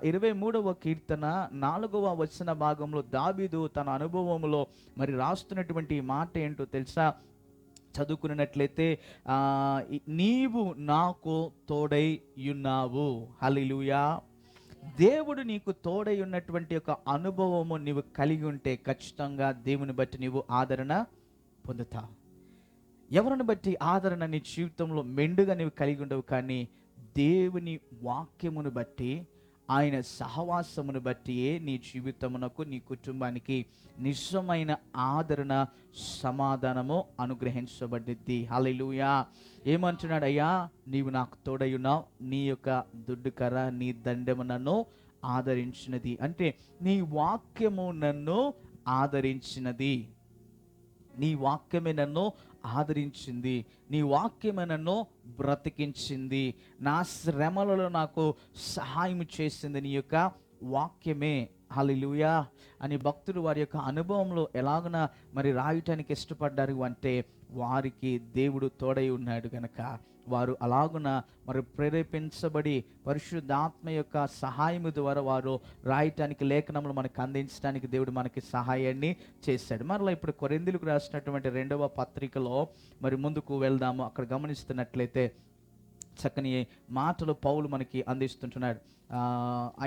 S2: 23వ కీర్తన 4వ వచన భాగంలో దావీదు తన అనుభవంలో మరి రాస్తున్నటువంటి మాట ఏంటో తెలుసా? చదువుకున్నట్లయితే నీవు నాకు తోడై ఉన్నావు. హల్లెలూయా. దేవుడు నీకు తోడై ఉన్నటువంటి ఒక అనుభవము నీవు కలిగి ఉంటే ఖచ్చితంగా దేవుని బట్టి నీవు ఆదరణ పొందుతావు. ఎవరిని బట్టి ఆదరణ నీ జీవితంలో మెండుగా నీవు కలిగి ఉండవు, కానీ దేవుని వాక్యమును బట్టి, ఆయన సహవాసమును బట్టియే నీ జీవితమునకు, నీ కుటుంబానికి నిజమైన ఆదరణ, సమాధానము అనుగ్రహించబడ్డిద్ది. హల్లెలూయా. ఏమంటున్నాడు? అయ్యా నీవు నాకు తోడై ఉన్నావు, నీ యొక్క దుడ్డు కర్ర నీ దండము నన్ను ఆదరించినది. అంటే నీ వాక్యము నన్ను ఆదరించినది. నీ వాక్యమే నన్ను ఆదరించింది. నీ వాక్యమే నన్ను బ్రతికించింది. నా శ్రమలలో నాకు సహాయం చేసింది నీ యొక్క వాక్యమే. హల్లెలూయా అని భక్తులు వారి యొక్క అనుభవంలో ఎలాగున మరి రాయటానికి ఇష్టపడ్డారు అంటే వారికి దేవుడు తోడై ఉన్నాడు కనుక వారు అలాగున మరి ప్రేరేపించబడి పరిశుద్ధాత్మ యొక్క సహాయము ద్వారా వారు రాయటానికి లేఖనములు మనకు అందించడానికి దేవుడు మనకి సహాయాన్ని చేశాడు. మరలా ఇప్పుడు కొరింథీయులకు రాసినటువంటి 2వ పత్రికలో మరి ముందుకు వెళ్దాము. అక్కడ గమనిస్తున్నట్లయితే చక్కని మాటలు పౌలు మనకి అందిస్తుంటున్నాడు.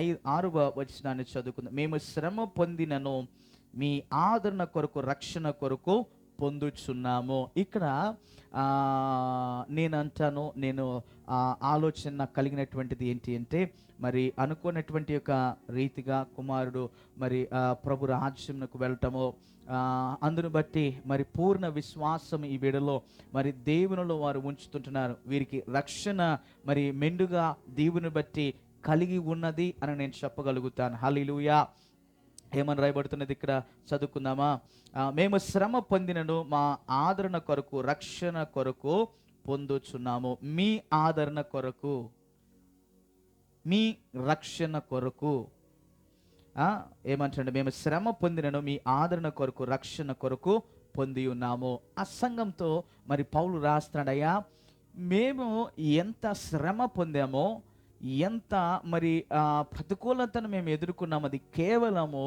S2: 6వ వచనాన్ని చదువుకుందాం. మేము శ్రమ పొందినను మీ ఆదరణ కొరకు రక్షణ కొరకు పొందుచున్నాము. ఇక్కడ నేను ఆలోచన కలిగినటువంటిది ఏంటి అంటే మరి అనుకున్నటువంటి యొక్క రీతిగా కుమారుడు మరి ప్రభు రాజ్యంకు వెళ్ళటము, అందును బట్టి మరి పూర్ణ విశ్వాసం ఈ వీడలో మరి దేవునిలో వారు ఉంచుతుంటున్నారు. వీరికి రక్షణ మరి మెండుగా దేవుని బట్టి కలిగి ఉన్నది అని నేను చెప్పగలుగుతాను. హల్లెలూయా. ఏమని రాయబడుతున్నది ఇక్కడ చదువుకుందామా? మేము శ్రమ పొందినను మా ఆదరణ కొరకు రక్షణ కొరకు పొందుచున్నాము. మీ ఆదరణ కొరకు, మీ రక్షణ కొరకు. ఏమంటాడు? మేము శ్రమ పొందినను మీ ఆదరణ కొరకు రక్షణ కొరకు పొంది ఉన్నాము. ఆ సంఘంతో మరి పౌలు రాస్తున్నాడయ్యా, మేము ఎంత శ్రమ పొందామో, ఎంత మరి ప్రతికూలతను మేము ఎదుర్కొన్నాం, అది కేవలము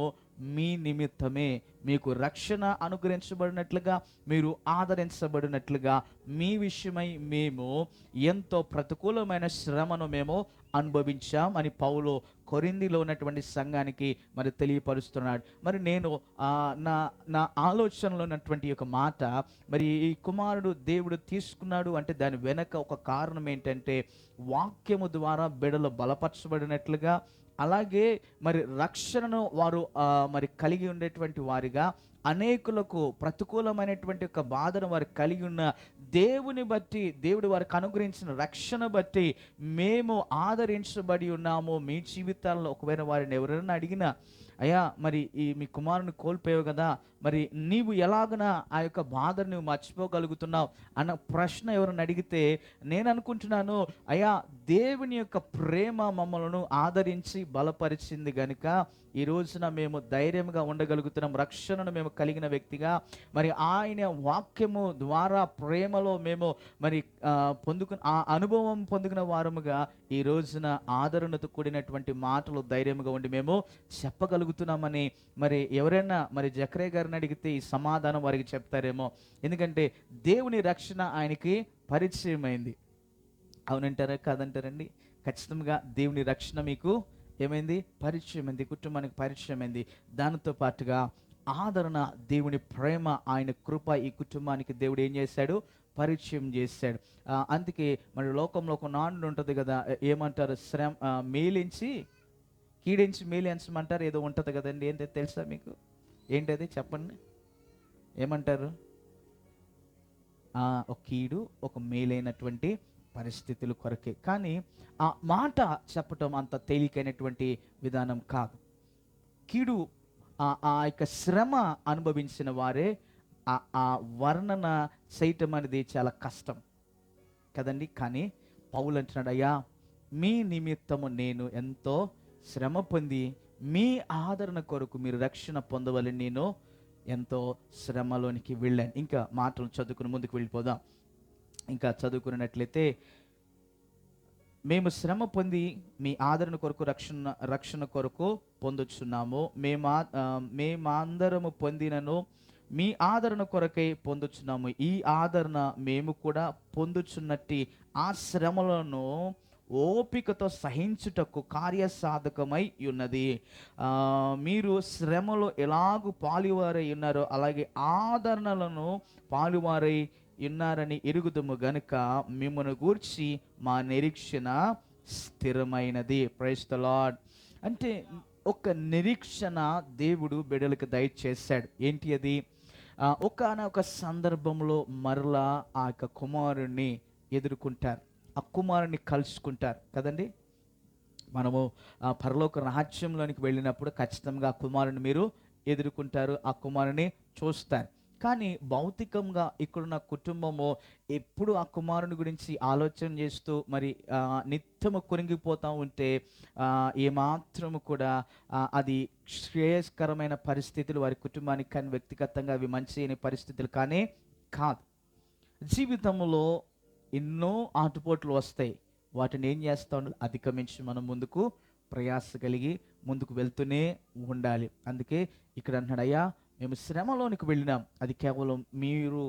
S2: మీ నిమిత్తమే. మీకు రక్షణ అనుగ్రహించబడినట్లుగా, మీరు ఆదరించబడినట్లుగా మీ విషయమై మేము ఎంతో ప్రతికూలమైన శ్రమను మేము అనుభవించాం అని పౌలు కొరింథీలో ఉన్నటువంటి సంఘానికి మరి తెలియపరుస్తున్నాడు. మరి నేను నా ఆలోచనలో ఉన్నటువంటి ఒక మాట, మరి ఈ కుమారుడు దేవుడు తీసుకున్నాడు అంటే దాని వెనక ఒక కారణం ఏంటంటే వాక్యము ద్వారా బిడ్డలు బలపరచబడినట్లుగా, అలాగే మరి రక్షణను వారు మరి కలిగి ఉండేటువంటి వారిగా, అనేకులకు ప్రతికూలమైనటువంటి ఒక బాధను వారు కలిగి ఉన్న దేవుని బట్టి, దేవుడు వారికి అనుగ్రహించిన రక్షణ బట్టి మేము ఆదరించబడి ఉన్నాము. మీ జీవితాల్లో ఒకవేళ వారిని ఎవరైనా అడిగినా, అయ్యా మరి ఈ మీ కుమారుని కోల్పోయావు కదా, మరి నీవు ఎలాగన ఆ యొక్క బాధను నువ్వు మర్చిపోగలుగుతున్నావు అన్న ప్రశ్న ఎవరైనా అడిగితే నేను అనుకుంటున్నాను, అయ్యా దేవుని యొక్క ప్రేమ మమ్మల్ని ఆదరించి బలపరిచింది కనుక ఈ రోజున మేము ధైర్యంగా ఉండగలుగుతున్నాం. రక్షణను మేము కలిగిన వ్యక్తిగా, మరి ఆయన వాక్యము ద్వారా ప్రేమలో మేము మరి ఆ అనుభవం పొందుకున్న వారముగా ఈ రోజున ఆదరణతో కూడినటువంటి మాటలు ధైర్యంగా ఉండి మేము చెప్పగలుగుతున్నామని మరి ఎవరైనా మరి జకరే గారిని అడిగితే ఈ సమాధానం వారికి చెప్తారేమో. ఎందుకంటే దేవుని రక్షణ ఆయనకి పరిచయమైంది. అవునంటారా కాదంటారండి? ఖచ్చితంగా దేవుని రక్షణ మీకు ఏమైంది? పరిచయమైంది, కుటుంబానికి పరిచయమైంది. దానితో పాటుగా ఆదరణ, దేవుని ప్రేమ, ఆయన కృప ఈ కుటుంబానికి దేవుడు ఏం చేశాడు? పరిచయం చేశాడు. అందుకే మరి లోకంలో ఒక నానుడు ఉంటుంది కదా, ఏమంటారు? మేలించి కీడించి మేలించమంటారు, ఏదో ఉంటుంది కదండి. ఏంటో తెలుసా మీకు? ఏంటది చెప్పండి, ఏమంటారు? ఒక కీడు, ఒక మేలైనటువంటి పరిస్థితుల కొరకే. కానీ ఆ మాట చెప్పటం అంత తేలికైనటువంటి విధానం కాదు. కీడు ఆ యొక్క శ్రమ అనుభవించిన వారే ఆ వర్ణన చేయటం అనేది చాలా కష్టం కదండి. కానీ పౌలు అంటున్నాడు, అయ్యా మీ నిమిత్తము నేను ఎంతో శ్రమ పొంది మీ ఆదరణ కొరకు మీరు రక్షణ పొందవలని నేను ఎంతో శ్రమలోనికి వెళ్ళాను. ఇంకా మాటలు చదువుకుని ముందుకు వెళ్ళిపోదాం. ఇంకా చదువుకున్నట్లయితే, మేము పొంది మీ ఆదరణ కొరకు రక్షణ కొరకు పొందుచున్నాము. మేమందరము పొందినను మీ ఆదరణ కొరకై పొందుచున్నాము. ఈ ఆదరణ మేము కూడా పొందుచున్నట్టి ఆ శ్రమలను ఓపికతో సహించుటకు కార్యసాధకమై ఉన్నది. మీరు శ్రమలో ఎలాగూ పాలువారై ఉన్నారో అలాగే ఆదరణలను పాలువారై ఉన్నారని ఎరుగుదుము గనుక మిమ్మల్ని గూర్చి మా నిరీక్షణ స్థిరమైనది. Praise the lord. అంటే ఒక నిరీక్షణ దేవుడు బిడ్డలకు దయచేశాడు. ఏంటి అది? ఒకానొక సందర్భంలో మరలా ఆ యొక్క కుమారుణ్ణి ఎదుర్కొంటారు, ఆ కుమారుని కలుసుకుంటారు కదండి. మనము పరలోక రాజ్యంలోనికి వెళ్ళినప్పుడు ఖచ్చితంగా ఆ కుమారుని మీరు ఎదుర్కొంటారు, ఆ కుమారుని చూస్తారు. కానీ భౌతికంగా ఇక్కడున్న కుటుంబము ఎప్పుడు ఆ కుమారుని గురించి ఆలోచన చేస్తూ మరి నిత్యము కొనిగిపోతూ ఉంటే ఏమాత్రము కూడా అది శ్రేయస్కరమైన పరిస్థితులు వారి కుటుంబానికి కానీ వ్యక్తిగతంగా అవి మంచి అయిన పరిస్థితులు కానీ కాదు. జీవితంలో ఎన్నో ఆటుపోట్లు వస్తాయి. వాటిని ఏం చేస్తూ ఉండాలి? అధిగమించి మనం ముందుకు ప్రయాస కలిగి ముందుకు వెళ్తూనే ఉండాలి. అందుకే ఇక్కడ అంటున్నాడు, అయ్యా మేము శ్రమలోనికి వెళ్ళినాం, అది కేవలం మీరు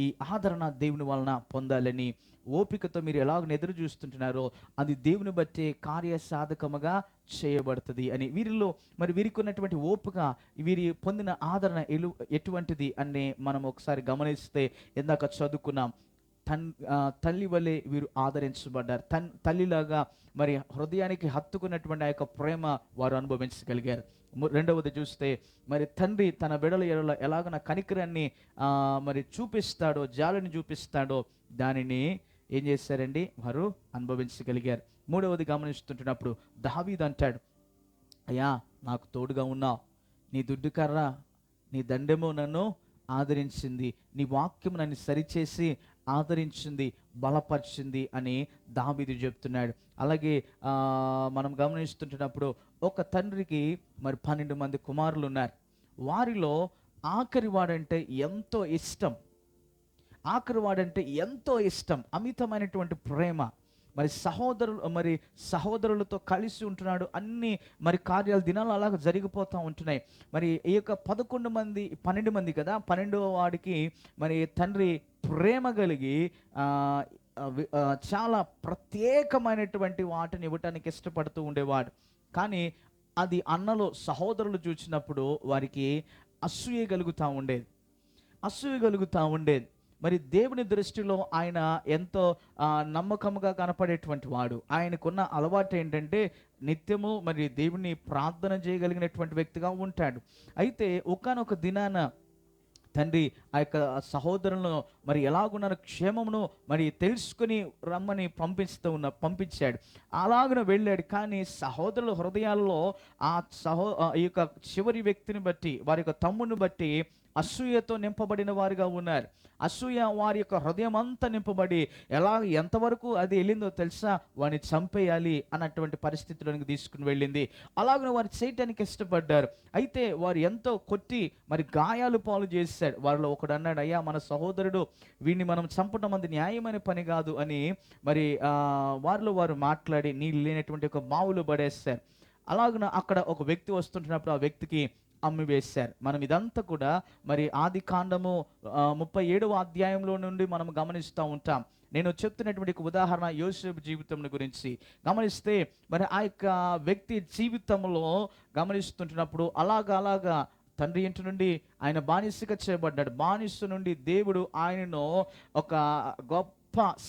S2: ఈ ఆదరణ దేవుని వలన పొందాలని ఓపికతో మీరు ఎలాగ ఎదురు చూస్తుంటున్నారో అది దేవుని బట్టే కార్యసాధకముగా చేయబడుతుంది అని. వీరిలో మరి వీరికి ఉన్నటువంటి ఓపిక, వీరి పొందిన ఆదరణ ఎటువంటిది అని మనం ఒకసారి గమనిస్తే, ఇందాక చదువుకున్నాం, తల్లి వలె వీరు ఆదరించబడ్డారు. తల్లిలాగా మరి హృదయానికి హత్తుకున్నటువంటి ఆ యొక్క ప్రేమ వారు అనుభవించగలిగారు. రెండవది చూస్తే, మరి తండ్రి తన బిడ్డల ఎలాగన కనికరాన్ని మరి చూపిస్తాడో, జాలిని చూపిస్తాడో దానిని ఏం చేశారండి? వారు అనుభవించగలిగారు. మూడవది గమనిస్తుంటున్నప్పుడు దావీదు అంటాడు, అయ్యా నాకు తోడుగా ఉన్నావు, నీ దుడ్డు కర్ర నీ దండెమో నన్ను ఆదరించింది, నీ వాక్యం నన్ను సరిచేసి ఆదరించింది, బలపరిచింది అని దావీదు చెప్తున్నాడు. అలాగే మనం గమనిస్తుంటున్నప్పుడు ఒక తండ్రికి మరి 12 మంది కుమారులు ఉన్నారు. వారిలో ఆఖరి వాడంటే ఎంతో ఇష్టం, అమితమైనటువంటి ప్రేమ. మరి సహోదరులతో కలిసి ఉంటున్నాడు. అన్ని మరి కార్యాలు దినాలు అలాగ జరిగిపోతూ ఉంటున్నాయి. మరి ఈ యొక్క 12 మంది కదా, 12వ వాడికి మరి తండ్రి ప్రేమ కలిగి చాలా ప్రత్యేకమైనటువంటి వాటిని ఇవ్వటానికి ఇష్టపడుతూ ఉండేవాడు. కానీ అది అన్నలో సహోదరులు చూసినప్పుడు వారికి అసూయ కలుగుతూ ఉండేది. మరి దేవుని దృష్టిలో ఆయన ఎంతో నమ్మకంగా కనపడేటువంటి వాడు. ఆయనకున్న అలవాటు ఏంటంటే నిత్యము మరి దేవుని ప్రార్థన చేయగలిగినటువంటి వ్యక్తిగా ఉంటాడు. అయితే ఒకానొక దినాన తండ్రి ఆ యొక్క సహోదరులను మరి ఎలాగున్న క్షేమమును మరి తెలుసుకుని రమ్మని పంపించాడు. అలాగున వెళ్ళాడు. కానీ సహోదరుల హృదయాల్లో ఈ యొక్క చివరి వ్యక్తిని బట్టి, వారి యొక్క తమ్ముడిని బట్టి అసూయతో నింపబడిన వారుగా ఉన్నారు. అసూయ వారి యొక్క హృదయం అంతా నింపబడి ఎంతవరకు అది వెళ్ళిందో తెలుసా, వాడిని చంపేయాలి అన్నటువంటి పరిస్థితిలోనికి తీసుకుని వెళ్ళింది. అలాగే వారు చేయటానికి ఇష్టపడ్డారు. అయితే వారు ఎంతో కొట్టి మరి గాయాలు పాలు చేశాడు. వారిలో ఒకడు అన్నాడు, అయ్యా మన సహోదరుడు, వీడిని మనం చంపడం అంత న్యాయమైన పని కాదు అని మరి వారిలో వారు మాట్లాడి నీళ్ళు లేనటువంటి ఒక బావులు పడేశారు. అలాగన అక్కడ ఒక వ్యక్తి వస్తుంటున్నప్పుడు ఆ వ్యక్తికి అమ్మి వేశారు. మనం ఇదంతా కూడా మరి ఆది కాండము 37వ అధ్యాయంలో నుండి మనం గమనిస్తూ ఉంటాం. నేను చెప్తున్నటువంటి ఉదాహరణ యోసేపు జీవితం గురించి గమనిస్తే, మరి ఆ యొక్క వ్యక్తి జీవితంలో గమనిస్తుంటున్నప్పుడు అలాగా తండ్రి ఇంటి నుండి ఆయన బానిసగా చేయబడ్డాడు. బానిస నుండి దేవుడు ఆయనను ఒక గొప్ప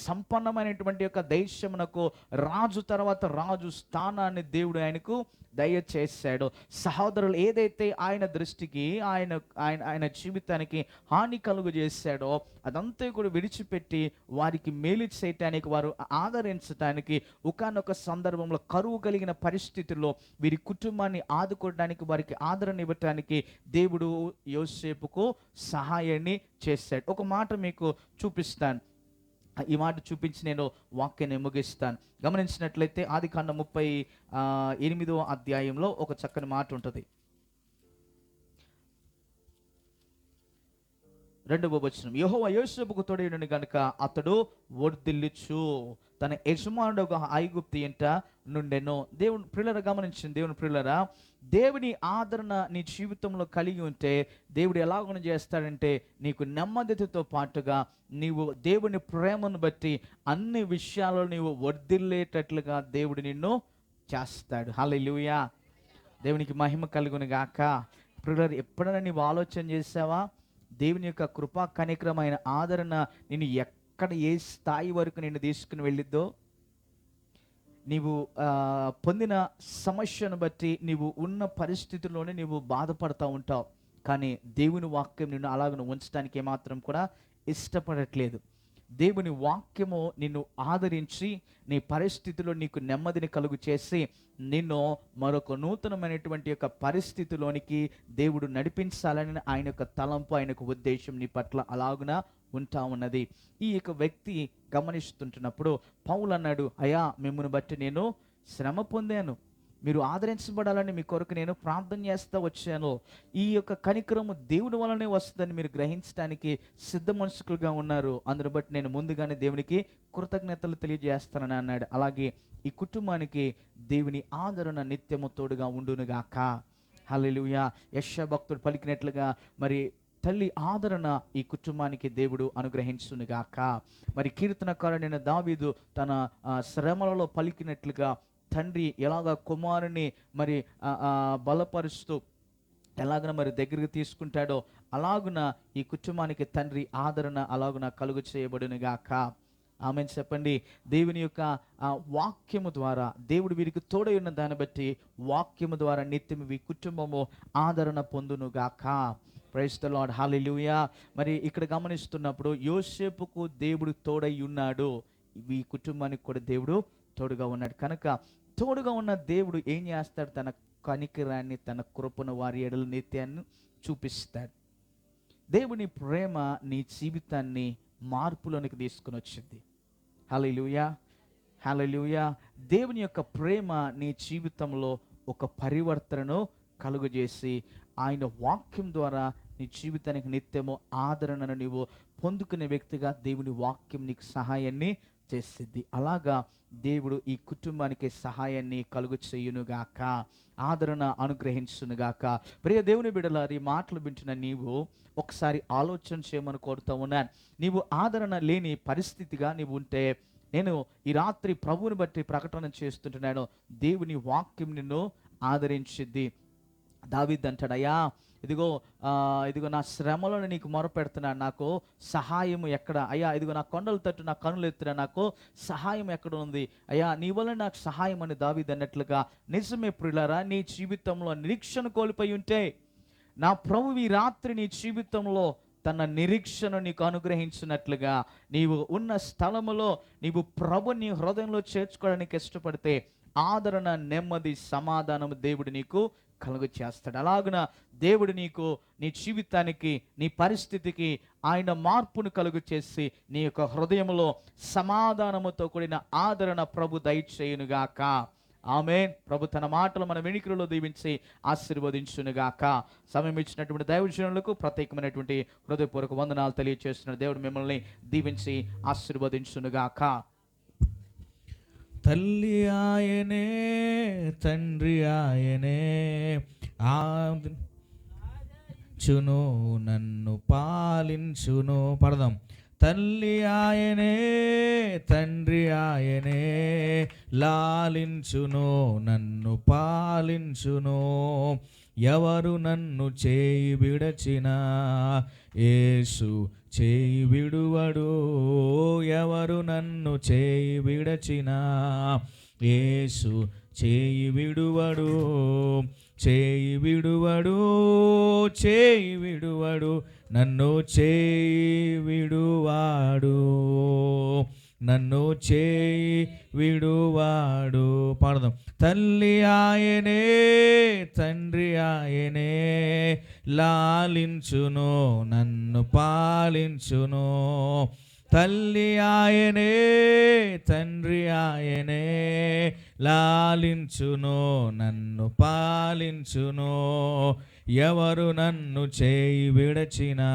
S2: సంపన్నమైనటువంటి యొక్క దేశమునకు రాజు తర్వాత రాజు స్థానాన్ని దేవుడు ఆయనకు దయచేశాడు. సహోదరులు ఏదైతే ఆయన దృష్టికి ఆయన జీవితానికి హాని కలుగు చేశాడో అదంతా కూడా విడిచిపెట్టి వారికి మేలు చేయటానికి, వారు ఆదరించడానికి, ఒకానొక సందర్భంలో కరువు కలిగిన పరిస్థితుల్లో వీరి కుటుంబాన్ని ఆదుకోవడానికి, వారికి ఆదరణ ఇవ్వటానికి దేవుడు యోసేపుకు సహాయాన్ని చేశాడు. ఒక మాట మీకు చూపిస్తాను. ఈ మాట చూపించి నేను వాక్యాన్ని ముగిస్తాను. గమనించినట్లయితే ఆదికాండం 38వ అధ్యాయంలో ఒక చక్కని మాట ఉంటుంది. 2వ వచనం, యెహోవా యోసేపుకు తోడైయుండెను గనుక అతడు వర్ధిల్లుచు తన యజమానుడు ఒక ఐగుప్తు ఇంట నుండెను. దేవుని ప్రియులరా, గమనించింది దేవుని ప్రియులరా, దేవుని ఆదరణ నీ జీవితంలో కలిగి ఉంటే దేవుడు ఎలాగ చేస్తాడంటే నీకు నెమ్మదితో పాటుగా నీవు దేవుని ప్రేమను బట్టి అన్ని విషయాల్లో నీవు వర్ధిల్లేటట్లుగా దేవుడు నిన్ను చేస్తాడు. హల్లెలూయా, దేవునికి మహిమ కలుగును గాక. ప్రియులరా, ఎప్పుడైనా నీవు ఆలోచన చేసావా? దేవుని యొక్క కృపా కనికరమైన ఆదరణ నిన్ను ఎక్కడ ఏ స్థాయి వరకు నిన్ను తీసుకుని వెళ్ళిద్దో, నీవు పొందిన సమస్యను బట్టి నీవు ఉన్న పరిస్థితుల్లోనే నీవు బాధపడతా ఉంటావు. కానీ దేవుని వాక్యం నిన్ను అలాగ ఉంచడానికి ఏమాత్రం కూడా ఇష్టపడట్లేదు. దేవుని వాక్యము నిన్ను ఆదరించి నీ పరిస్థితిలో నీకు నెమ్మదిని కలుగు చేసి నిన్ను మరొక నూతనమైనటువంటి యొక్క పరిస్థితిలోనికి దేవుడు నడిపించాలని ఆయన యొక్క తలంపు, ఆయన యొక్క ఉద్దేశం నీ పట్ల అలాగున ఉంటా ఉన్నది. ఈ యొక్క వ్యక్తి గమనిస్తుంటున్నప్పుడు పౌలు అన్నాడు, అయ్యా మిమ్మల్ని బట్టి నేను శ్రమ పొందాను, మీరు ఆదరించబడాలని మీ కొరకు నేను ప్రార్థన చేస్తూ వచ్చాను. ఈ యొక్క కనికరము దేవుని వలనే వస్తుందని మీరు గ్రహించడానికి సిద్ధ మనుషులుగా ఉన్నారు. అందును బట్టి నేను ముందుగానే దేవునికి కృతజ్ఞతలు తెలియజేస్తానని అన్నాడు. అలాగే ఈ కుటుంబానికి దేవుని ఆదరణ నిత్యము తోడుగా ఉండునుగాక. హల్లెలూయా. యెషయా భక్తుడు పలికినట్లుగా మరి తల్లి ఆదరణ ఈ కుటుంబానికి దేవుడు అనుగ్రహించునుగాక. మరి కీర్తనకారుడైన దావీదు తన శ్రమలలో పలికినట్లుగా తండ్రి ఎలాగ కుమారుని మరి బలపరుస్తూ ఎలాగన మరి దగ్గరికి తీసుకుంటాడో అలాగున ఈ కుటుంబానికి తండ్రి ఆదరణ అలాగున కలుగు చేయబడునుగాక. ఆమెన్ చెప్పండి. దేవుని యొక్క వాక్యము ద్వారా దేవుడు వీరికి తోడై ఉన్న దాన్ని బట్టి వాక్యము ద్వారా నిత్యం ఈ కుటుంబము ఆదరణ పొందునుగాక. Praise the Lord. హల్లెలూయా. మరి ఇక్కడ గమనిస్తున్నప్పుడు యోసేపుకు దేవుడు తోడై ఉన్నాడు, ఈ కుటుంబానికి కూడా దేవుడు తోడుగా ఉన్నాడు. కనుక తోడుగా ఉన్న దేవుడు ఏం చేస్తాడు? తన కనికరాన్ని, తన కృపను వారి ఎడల నిత్యాన్ని చూపిస్తాడు. దేవుని ప్రేమ నీ జీవితాన్ని మార్పులోనికి తీసుకుని వచ్చింది. హల్లెలూయా, హల్లెలూయా. దేవుని యొక్క ప్రేమ నీ జీవితంలో ఒక పరివర్తనను కలుగజేసి ఆయన వాక్యం ద్వారా నీ జీవితానికి నిత్యము ఆదరణను నీవు పొందుకునే వ్యక్తిగా దేవుని వాక్యం నీకు సహాయాన్ని చేస్తుంది. అలాగా దేవుడు ఈ కుటుంబానికి సహాయాన్ని కలుగు చేయునుగాక, ఆదరణ అనుగ్రహించునుగాక. ప్రియ దేవుని బిడ్డలారా, ఈ మాటలు వింటున్న నీవు ఒకసారి ఆలోచన చేయమని కోరుతూ ఉన్నాను. నీవు ఆదరణ లేని పరిస్థితిగా నీవు ఉంటే నేను ఈ రాత్రి ప్రభువుని బట్టి ప్రకటన చేస్తుంటున్నాను, దేవుని వాక్యం నిన్ను ఆదరించిద్ది. దావీదు అంటాడు, అయ్యా ఇదిగో నా శ్రమలను నీకు మొరపెడుతున్నాను, నాకు సహాయం ఎక్కడ? అయ్యా ఇదిగో నా కొండల తట్టు నా కనులు ఎత్తున్నా, నాకు సహాయం ఎక్కడ ఉంది? అయ్యా నీ వల్ల నాకు సహాయం అని దావీదు అన్నట్లుగా నిజమే ప్రియులారా, నీ జీవితంలో నిరీక్షణ కోల్పోయి ఉంటే నా ప్రభువు ఈ రాత్రి నీ జీవితంలో తన నిరీక్షణ నీకు అనుగ్రహించినట్లుగా నీవు ఉన్న స్థలములో నీవు ప్రభు నీ హృదయంలో చేర్చుకోవడానికి ఇష్టపడితే ఆదరణ, నెమ్మది, సమాధానం దేవుడు నీకు కలుగు చేస్తాడు. అలాగున దేవుడు నీకు నీ జీవితానికి, నీ పరిస్థితికి ఆయన మార్పును కలుగు చేసి నీ యొక్క హృదయంలో సమాధానముతో కూడిన ఆదరణ ప్రభు దయచేయునుగాక. ఆమేన్. ప్రభు తన మాటలు మన వెనుకలో దీవించి ఆశీర్వదించునుగాక. సమయం ఇచ్చినటువంటి దైవజనులకు ప్రత్యేకమైనటువంటి హృదయపూర్వక వందనాలు తెలియజేస్తున్న దేవుడు మిమ్మల్ని దీవించి ఆశీర్వదించునుగాక.
S1: తల్లి ఆయనే, తండ్రి ఆయనే, చును నన్ను పాలించును. పడదాం. తల్లి ఆయనే, తండ్రి ఆయనే, లాలించును నన్ను పాలించును. ఎవరు నన్ను చేయి విడచినా యేసు చేయి విడువడు. ఎవరు నన్ను చేయి విడచినా యేసు చేయి విడువడు. చేయి విడువడు, చేయి విడువడు, నన్ను చేయి విడువాడు, నన్ను చేయి విడువాడు. పాడదాం. తల్లి ఆయనే, తండ్రి ఆయనే, లాలించును నన్ను పాలించును. తల్లి ఆయనే, తండ్రి ఆయనే, లాలించును నన్ను పాలించును. ఎవరు నన్ను చేయి విడచినా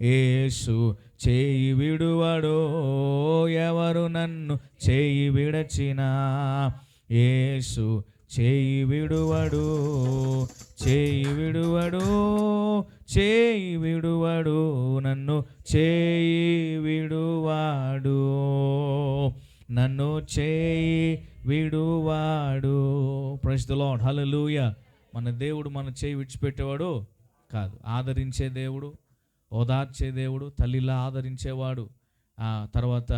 S1: యేసు చేయి విడువడు. ఎవరు నన్ను చేయి విడచినా యేసు చేయి విడువడు. చేయి విడువడు, చేయి విడువడు, నన్ను చేయి విడువాడు, నన్ను చేయి విడువాడు. Praise the Lord. హల్లెలూయా. మన దేవుడు మన చేయి విడిచిపెట్టేవాడు కాదు. ఆదరించే దేవుడు, ఓదార్చే దేవుడు, తల్లిలా ఆదరించేవాడు. తర్వాత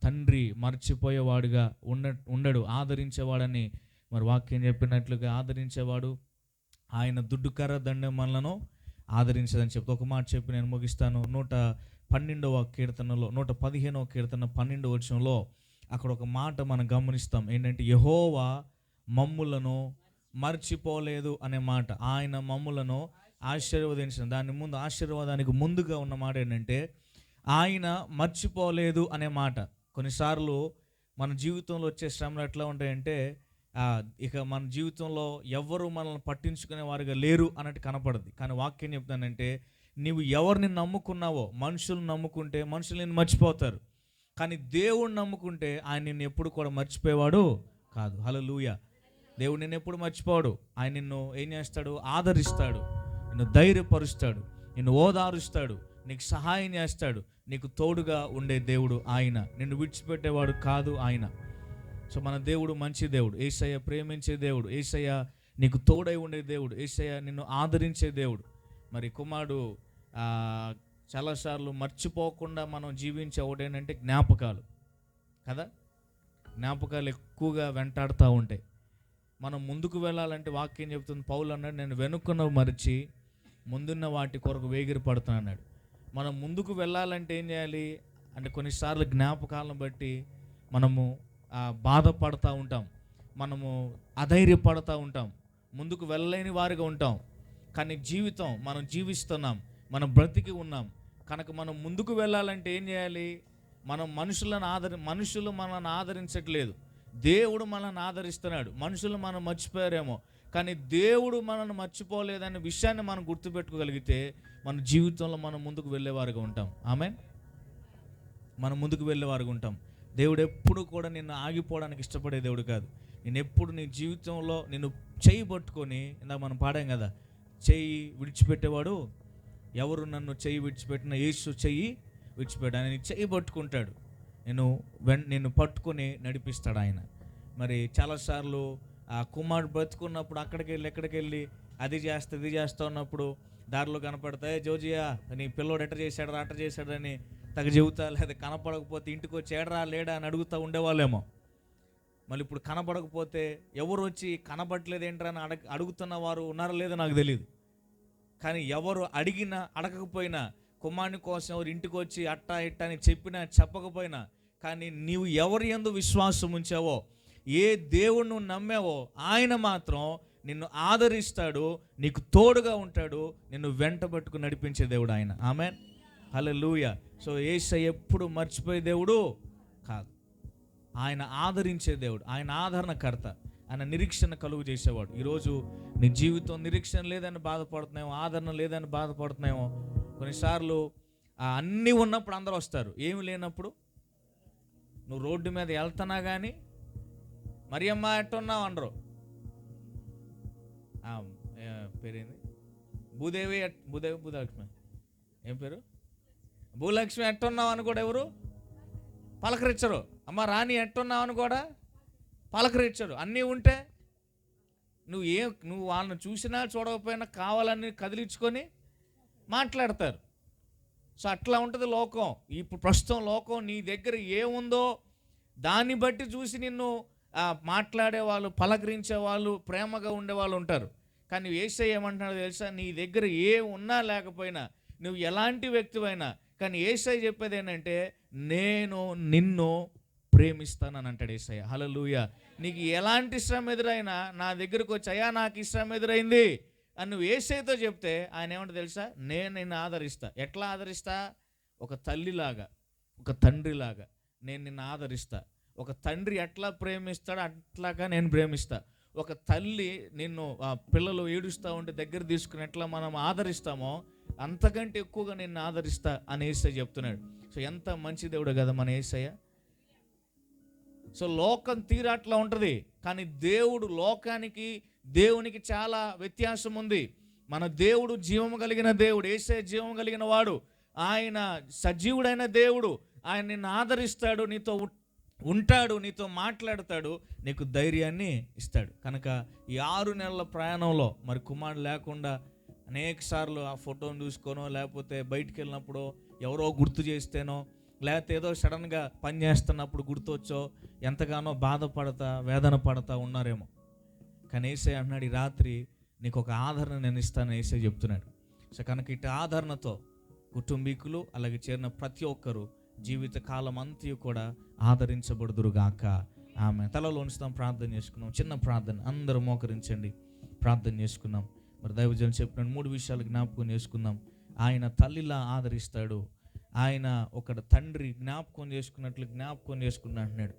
S1: తండ్రి మర్చిపోయేవాడుగా ఉండడు, ఆదరించేవాడని మరి వాక్యం చెప్పినట్లుగా ఆదరించేవాడు. ఆయన దుడ్డుకర్ర దండెం మనలను ఆదరించదని చెప్తే ఒక మాట చెప్పి నేను ముగిస్తాను. 112వ కీర్తనలో 115వ కీర్తన 12వ వచనంలో అక్కడ ఒక మాట మనం గమనిస్తాం. ఏంటంటే యెహోవా మమ్ములను మర్చిపోలేదు అనే మాట. ఆయన మమ్ములను ఆశీర్వదించిన దాని ముందు ఆశీర్వాదానికి ముందుగా ఉన్న మాట ఏంటంటే ఆయన మర్చిపోలేదు అనే మాట. కొన్నిసార్లు మన జీవితంలో వచ్చే శ్రమలు ఎట్లా ఉంటాయంటే ఇక మన జీవితంలో ఎవరు మనల్ని పట్టించుకునే వారుగా లేరు అన్నట్టు కనపడదు. కానీ వాక్యం చెప్తానంటే నీవు ఎవరిని నమ్ముకున్నావో, మనుషులు నమ్ముకుంటే మనుషులు నిన్ను మర్చిపోతారు, కానీ దేవుడిని నమ్ముకుంటే ఆయన నిన్ను ఎప్పుడు కూడా మర్చిపోయేవాడు కాదు. హల్లెలూయా. దేవుడు నిన్ను ఎప్పుడు మర్చిపోడు. ఆయన నిన్ను ఏం చేస్తాడు? ఆదరిస్తాడు, నిన్ను ధైర్యపరుస్తాడు, నిన్ను ఓదారుస్తాడు, నీకు సహాయం చేస్తాడు, నీకు తోడుగా ఉండే దేవుడు ఆయన. నిన్ను విడిచిపెట్టేవాడు కాదు ఆయన. సో మన దేవుడు మంచి దేవుడు. యేసయ్య ప్రేమించే దేవుడు. యేసయ్య నీకు తోడై ఉండే దేవుడు. యేసయ్య నిన్ను ఆదరించే దేవుడు. మరి కుమారుడు చాలాసార్లు మర్చిపోకుండా మనం జీవించే ఒకటేంటంటే జ్ఞాపకాలు కదా. జ్ఞాపకాలు ఎక్కువగా వెంటాడుతూ ఉంటాయి. మనం ముందుకు వెళ్ళాలంటే వాక్యం చెప్తుంది. పౌలు అన్నాడు, నేను వెనుక్కున్నవి మరిచి ముందున్న వాటి కొరకు వేగిరి పడుతున్నా అన్నాడు. మనం ముందుకు వెళ్ళాలంటే ఏం చేయాలి అంటే కొన్నిసార్లు జ్ఞాపకాలను బట్టి మనము బాధపడుతూ ఉంటాం, మనము అధైర్యపడుతూ ఉంటాం, ముందుకు వెళ్ళలేని వారిగా ఉంటాం. కానీ జీవితం మనం జీవిస్తున్నాం, మనం బ్రతికి ఉన్నాం కనుక మనం ముందుకు వెళ్ళాలంటే ఏం చేయాలి? మనం మనుషులు మనల్ని ఆదరించట్లేదు, దేవుడు మనల్ని ఆదరిస్తున్నాడు. మనుషులు మనం మర్చిపోయారేమో, కానీ దేవుడు మనల్ని మర్చిపోలేదనే విషయాన్ని మనం గుర్తుపెట్టుకోగలిగితే మన జీవితంలో మనం ముందుకు వెళ్ళేవారుగా ఉంటాం. ఆమేన్. మనం ముందుకు వెళ్ళేవారుగా ఉంటాం. దేవుడు ఎప్పుడు కూడా నిన్ను ఆగిపోవడానికి ఇష్టపడే దేవుడు కాదు. నేను ఎప్పుడు నీ జీవితంలో నిన్ను చెయ్యి పట్టుకొని, ఇందాక మనం పాడాం కదా, చెయ్యి విడిచిపెట్టేవాడు ఎవరు? నన్ను చెయ్యి విడిచిపెట్టిన యేసు చెయ్యి విడిచిపెట్టాడు. ఆయన చెయ్యి పట్టుకుంటాడు, నిన్ను పట్టుకొని నడిపిస్తాడు ఆయన. మరి చాలాసార్లు ఆ కుమారుడు బ్రతుకున్నప్పుడు ఎక్కడికి వెళ్ళి అది చేస్తా ఉన్నప్పుడు దారిలో కనపడతాయి, జోజియా నీ పిల్లోడు ఎట్ట చేశాడని తగ చెబుతా, లేదా కనపడకపోతే ఇంటికి వచ్చి ఏడరా లేడా అని అడుగుతూ ఉండేవాళ్ళేమో. మళ్ళీ ఇప్పుడు కనపడకపోతే ఎవరు వచ్చి కనపడలేదు ఏంట్రా అని అడుగుతున్న వారు ఉన్నారో లేదో నాకు తెలియదు. కానీ ఎవరు అడగకపోయినా కుమారుని కోసం ఎవరు ఇంటికి వచ్చి అట్టా ఇట్టా అని చెప్పకపోయినా, కానీ నీవు ఎవరి యందు విశ్వాసం ఉంచావో, ఏ దేవుడు నువ్వు నమ్మావో ఆయన మాత్రం నిన్ను ఆదరిస్తాడు, నీకు తోడుగా ఉంటాడు, నిన్ను వెంట పట్టుకుని నడిపించే దేవుడు ఆయన. ఆమేన్. హల్లెలూయా. సో యేసయ్య ఎప్పుడు మర్చిపోయే దేవుడు కాదు, ఆయన ఆదరించే దేవుడు, ఆయన ఆదరణకర్త, ఆయన నిరీక్షణ కలుగు చేసేవాడు. ఈరోజు నీ జీవితం నిరీక్షణ లేదని బాధపడుతున్నామో, ఆదరణ లేదని బాధపడుతున్నామో. కొన్నిసార్లు అన్నీ ఉన్నప్పుడు అందరూ వస్తారు, ఏమి లేనప్పుడు నువ్వు రోడ్డు మీద వెళ్తున్నా కానీ మరియమ్మ ఎట్టున్నావు అనరు. పేరేంది? భూలక్ష్మి ఏం పేరు? భూలక్ష్మి ఎట్టున్నావు అని కూడా ఎవరు పలకరించరు. అమ్మ రాణి ఎట్టున్నావు అని కూడా పలకరించరు. అన్నీ ఉంటే నువ్వు వాళ్ళని చూసినా చూడకపోయినా కావాలని కదిలించుకొని మాట్లాడతారు. సో అట్లా ఉంటుంది లోకం. ఇప్పుడు ప్రస్తుతం లోకం నీ దగ్గర ఏముందో దాన్ని బట్టి చూసి నిన్ను మాట్లాడేవాళ్ళు, పలకరించేవాళ్ళు, ప్రేమగా ఉండేవాళ్ళు ఉంటారు. కానీ యేసయ్య ఏమంటున్నాడో తెలుసా? నీ దగ్గర ఏ ఉన్నా లేకపోయినా, నువ్వు ఎలాంటి వ్యక్తివైనా, కానీ యేసయ్య చెప్పేది ఏంటంటే నేను నిన్ను ప్రేమిస్తానని అంటాడు యేసయ్య. హల్లెలూయా. నీకు ఎలాంటి శ్రమ ఎదురైనా నా దగ్గరకు వచ్చి, అయ్యా నాకు ఈ శ్రమ ఎదురైంది అని నువ్వు యేసయ్యతో చెప్తే ఆయన ఏమంటో తెలుసా? నేను నిన్ను ఆదరిస్తా. ఎట్లా ఆదరిస్తా? ఒక తల్లిలాగా, ఒక తండ్రిలాగా నేను నిన్ను ఆదరిస్తా. ఒక తండ్రి ఎట్లా ప్రేమిస్తాడో అట్లాగా నేను ప్రేమిస్తా. ఒక తల్లి నిన్ను పిల్లలు ఏడుస్తూ ఉంటే దగ్గర తీసుకుని ఎట్లా మనం ఆదరిస్తామో అంతకంటే ఎక్కువగా నిన్ను ఆదరిస్తా అని యేసయ్య చెప్తున్నాడు. సో ఎంత మంచి దేవుడు కదా మన యేసయ్య. సో లోకం తీరా అట్లా ఉంటుంది, కానీ లోకానికి దేవునికి చాలా వ్యత్యాసం ఉంది. మన దేవుడు జీవము కలిగిన దేవుడు. యేసయ్య జీవము కలిగిన వాడు. ఆయన సజీవుడైన దేవుడు. ఆయన నిన్ను ఆదరిస్తాడు, నీతో ఉంటాడు, నీతో మాట్లాడతాడు, నీకు ధైర్యాన్ని ఇస్తాడు. కనుక ఈ 6 నెలల ప్రయాణంలో మరి కుమారుడు లేకుండా అనేక సార్లు ఆ ఫోటోని చూసుకోనో, లేకపోతే బయటికి వెళ్ళినప్పుడు ఎవరో గుర్తు చేస్తేనో, లేకపోతే ఏదో సడన్గా పని చేస్తున్నప్పుడు గుర్తొచ్చో ఎంతగానో బాధపడతా వేదన పడతా ఉన్నారేమో. కానీ యేసయ్య అంటున్నాడు, ఈ రాత్రి నీకు ఒక ఆదరణ నేను ఇస్తాను. యేసయ్య చెప్తున్నాడు, సో కనుక ఇటు ఆదరణతో కుటుంబీకులు అలాగే చేరిన ప్రతి ఒక్కరూ జీవిత కాలం అంతా కూడా ఆదరించబడుదురుగాక. ఆమె తలలో ఉంచుతాం, ప్రార్థన చేసుకున్నాం. చిన్న ప్రార్థన, అందరూ మోకరించండి, ప్రార్థన చేసుకున్నాం. మరి దైవజనులు చెప్పిన 3 విషయాలు జ్ఞాపకం చేసుకుందాం. ఆయన తల్లిలా ఆదరిస్తాడు, ఆయన ఒక తండ్రి జ్ఞాపకం చేసుకున్నట్లు జ్ఞాపకం చేసుకున్నా అంటున్నాడు.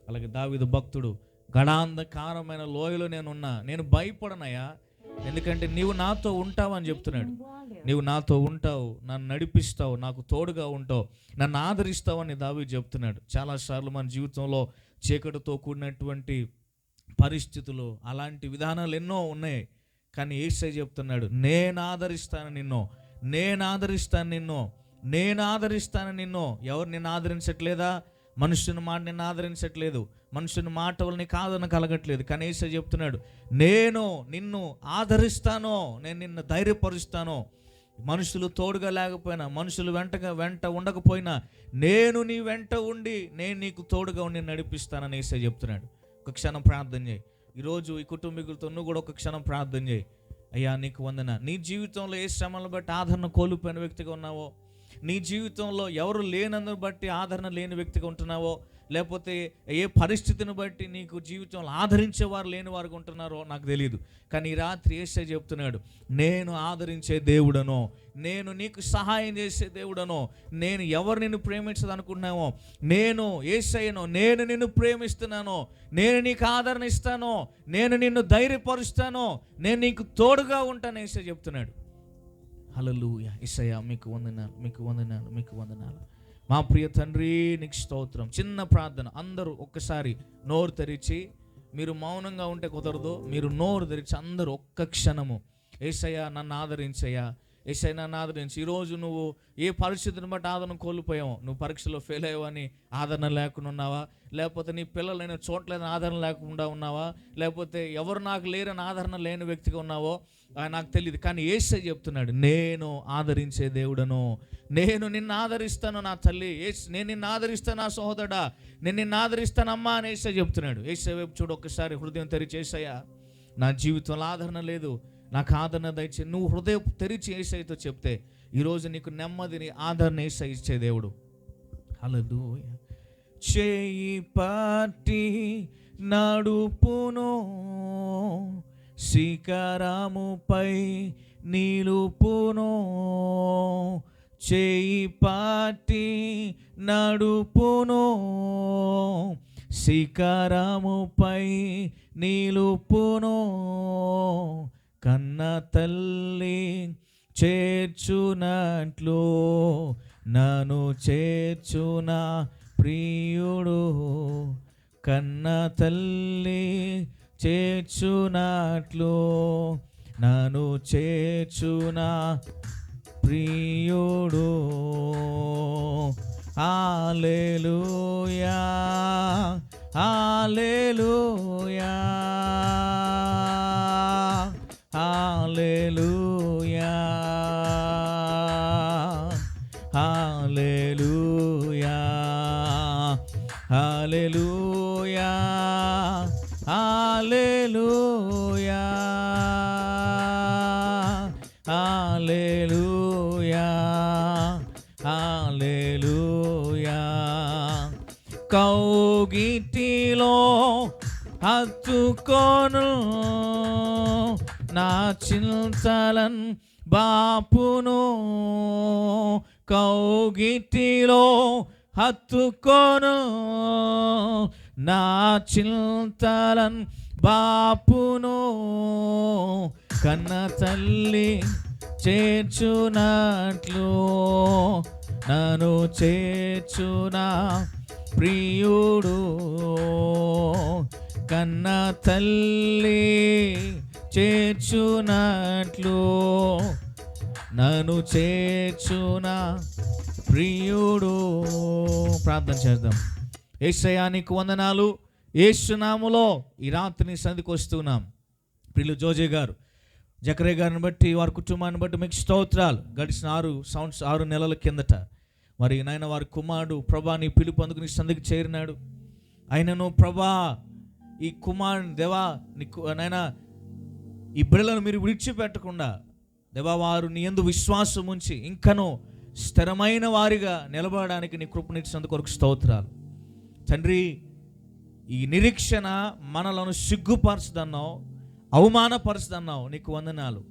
S1: అలాగే దావీదు భక్తుడు, గడాంధకారమైన లోయలో నేను భయపడనయ్యా, ఎందుకంటే నీవు నాతో ఉంటావు అని చెప్తున్నాడు. నీవు నాతో ఉంటావు, నన్ను నడిపిస్తావు, నాకు తోడుగా ఉంటావు, నన్ను ఆదరిస్తావు అని దావీదు చెప్తున్నాడు. చాలాసార్లు మన జీవితంలో చీకటితో కూడినటువంటి పరిస్థితులు, అలాంటి విధానాలు ఎన్నో ఉన్నాయి. కానీ యేసయ్య చెప్తున్నాడు, నేను ఆదరిస్తాను నిన్ను, నేను ఆదరిస్తాను నిన్ను, నేను ఆదరిస్తాను నిన్ను. ఎవరు నిన్ను ఆదరించట్లేదా? మనుషుని మాట నిన్ను ఆదరించట్లేదు, మనుషుని మాట వల్ల నీకు ఆదరణ కలగట్లేదు. కానీ యేసయ్య చెప్తున్నాడు, నేను నిన్ను ఆదరిస్తాను, నేను నిన్ను ధైర్యపరుస్తాను. మనుషులు తోడుగా లేకపోయినా, మనుషులు వెంట ఉండకపోయినా, నేను నీ వెంట ఉండి నేను నీకు తోడుగా ఉండి నడిపిస్తానని యేసయ్య చెప్తున్నాడు. ఒక క్షణం ప్రార్థన చేయి. ఈరోజు ఈ కుటుంబీకులతో నువ్వు కూడా ఒక క్షణం ప్రార్థన చేయి. అయ్యా నీకు వందన. నీ జీవితంలో ఏ శ్రమలను బట్టి ఆదరణ కోల్పోయిన వ్యక్తిగా ఉన్నావో, నీ జీవితంలో ఎవరు లేనందుని బట్టి ఆదరణ లేని వ్యక్తిగా ఉంటున్నావో, లేకపోతే ఏ పరిస్థితిని బట్టి నీకు జీవితంలో ఆదరించేవారు లేని వారుగా ఉంటున్నారో నాకు తెలియదు. కానీ ఈ రాత్రి యేసయ్య చెప్తున్నాడు, నేను ఆదరించే దేవుడనో, నేను నీకు సహాయం చేసే దేవుడనో, నేను ఎవరు నిన్ను ప్రేమించదనుకున్నావో, నేను యేసయ్యను, నేను నిన్ను ప్రేమిస్తున్నానో, నేను నీకు ఆదరణ ఇస్తానో, నేను నిన్ను ధైర్యపరుస్తానో, నేను నీకు తోడుగా ఉంటాను యేసయ్య చెప్తున్నాడు. హల్లెలూయా. యేసయ్యా మీకు వందనాలు, మీకు వందనాలు, మీకు వందనాలు. మా ప్రియ తండ్రి నీకు స్తోత్రం. చిన్న ప్రార్థన, అందరూ ఒక్కసారి నోరు తెరిచి, మీరు మౌనంగా ఉంటే కుదరదు, మీరు నోరు తెరిచి అందరూ ఒక్క క్షణము, యేసయ్యా నన్ను ఆదరించయ్యా, యేసయ్యా నన్ను ఆదరించి. ఈరోజు నువ్వు ఏ పరిస్థితిని బట్టి ఆదరణ కోల్పోయావు, నువ్వు పరీక్షలో ఫెయిల్ అయ్యావని ఆదరణ లేకుండా ఉన్నావా, లేకపోతే నీ పిల్లలైన చోట్లైన ఆదరణ లేకుండా ఉన్నావా, లేకపోతే ఎవరు నాకు లేరని ఆదరణ లేని వ్యక్తిగా ఉన్నావో నాకు తెలియదు. కానీ యేసయ్య చెప్తున్నాడు, నేను ఆదరించే దేవుడను, నేను నిన్ను ఆదరిస్తాను నా తల్లి, నేను నిన్ను ఆదరిస్తాను నా సహోదరుడా, నేను నిన్ను ఆదరిస్తానమ్మా అని యేసయ్య చెప్తున్నాడు. యేసయ్య వైపు చూడు ఒక్కసారి, హృదయం తెరిచి, యేసయ్యా నా జీవితంలో ఆదరణ లేదు, నాకు ఆదరణ దయచే. నువ్వు హృదయం తెరిచి యేసయ్యతో చెప్తే ఈరోజు నీకు నెమ్మదిని, ఆదరణ యేసయ్య ఇచ్చే దేవుడు. హల్లెలూయా. చేయి పట్టి నడుపును, శిఖరముపై నిలుపును, చేయి పట్టి నడుపును, శిఖరముపై నిలుపును, కన్న తల్లి చేర్చునట్లు నన్ను చేర్చున ప్రియుడు, కన్న తల్లి చేర్చునట్లు నన్ను చేర్చున ప్రియుడు. హల్లెలూయా, హల్లెలూయా, హల్లెలూయా, హల్లెలూయా, హల్లెలూయా, హల్లెలూయా, హల్లెలూయా, హల్లెలూయా. కౌగిటిలో హత్తుకొను నా చింతలన్ బాపును, కౌగిటిలో హత్తుకొను నా చింతలన్ బాపును, కన్న తల్లి చేర్చునట్లు నన్ను చేర్చున ప్రియుడు, కన్న తల్లి చేర్చునట్లు నన్ను చేర్చున ప్రియుడు. ప్రార్థన చేద్దాం. యేసయ్యా నీకు వందనాలు, యేసు నామములో ఈ రాత్రి సన్నిధికి వస్తున్నాం. ప్రియులు జోజే గారు, జకరే గారిని బట్టి, వారి కుటుంబాన్ని బట్టి మీకు స్తోత్రాలు. గడిచిన 6 నెలల కిందట మరి నాయన వారి కుమారుడు ప్రభా నీ పిలుపు అందుకుని సంధికి చేరినాడు. ఆయనను ప్రభా ఈ కుమారుని దేవా నాయన ఈ బిడ్డలను మీరు విడిచిపెట్టకుండా దేవా వారు నీ యందు విశ్వాసం ఉంచి ఇంకనూ స్థిరమైన వారిగా నిలబడడానికి నీ కృపనిచ్చినందుకు కొరకు స్తోత్రాలు తండ్రి. ఈ నిరీక్షణ మనలను సిగ్గుపరచదన్నావు, అవమానపరచదన్నావు, నీకు వందనాలు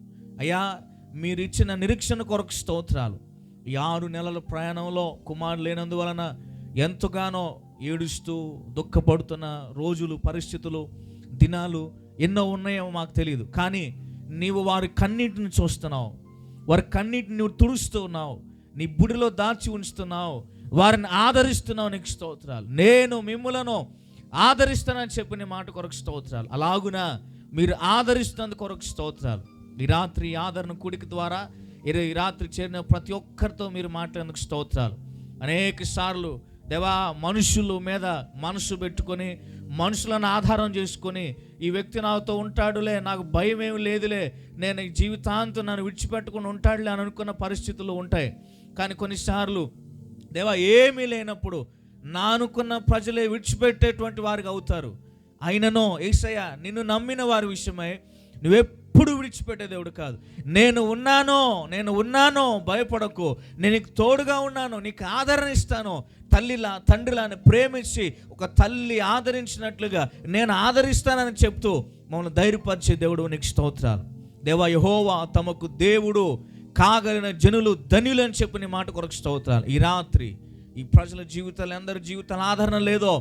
S1: అయ్యా. మీరు ఇచ్చిన నిరీక్షణ కొరకు స్తోత్రాలు. ఈ 6 నెలల ప్రయాణంలో కుమారుడు లేనందువలన ఎంతగానో ఏడుస్తూ దుఃఖపడుతున్న రోజులు, పరిస్థితులు, దినాలు ఎన్నో ఉన్నాయో మాకు తెలియదు. కానీ నీవు వారి కన్నీటిని చూస్తున్నావు, వారి కన్నీటిని నువ్వు తుడుస్తూ ఉన్నావు, నీ బుడిలో దాచి ఉంచుతున్నావు, వారిని ఆదరిస్తున్నావు. నీకు స్తోత్రాలు. నేను మిమ్ములను ఆదరిస్తానని చెప్పిన మాట కొరకు స్తోత్రాలు. అలాగున మీరు ఆదరిస్తున్నందుకు కొరకు స్తోత్రాలు. ఈ రాత్రి ఆదరణ కూడిక ద్వారా ఈ రాత్రి చేరిన ప్రతి ఒక్కరితో మీరు మాట్లాడేందుకు స్తోత్రాలు. అనేక సార్లు దేవా మనుషుల మీద మనసు పెట్టుకొని, మనుషులను ఆధారం చేసుకొని, ఈ వ్యక్తి నాతో ఉంటాడులే, నాకు భయం ఏమి లేదులే, నేను ఈ జీవితాంతం నన్ను విడిచిపెట్టుకుని ఉంటాడులే అని అనుకున్న పరిస్థితులు ఉంటాయి. కానీ కొన్నిసార్లు దేవా ఏమీ లేనప్పుడు నా అనుకున్న ప్రజలే విడిచిపెట్టేటువంటి వారికి అవుతారు. అయినను యేసయ్య నిన్ను నమ్మిన వారి విషయమై నువ్వెప్పుడు విడిచిపెట్టే దేవుడు కాదు. నేను ఉన్నాను, భయపడకు, నేను నీకు తోడుగా ఉన్నాను, నీకు ఆదరణ ఇస్తాను. తల్లిలా తండ్రిలాని ప్రేమించి ఒక తల్లి ఆదరించినట్లుగా నేను ఆదరిస్తానని చెప్తూ మమ్మల్ని ధైర్యపరిచే దేవుడు నీకు స్తోత్రాలు. దేవా యెహోవా తమకు దేవుడు కాగలిగిన జనులు ధన్యులు అని చెప్పిన మాట కొరకు స్తోత్రాలు. ఈ రాత్రి ఈ ప్రజల జీవితాలు, అందరి జీవితాలు ఆదరణ లేదో,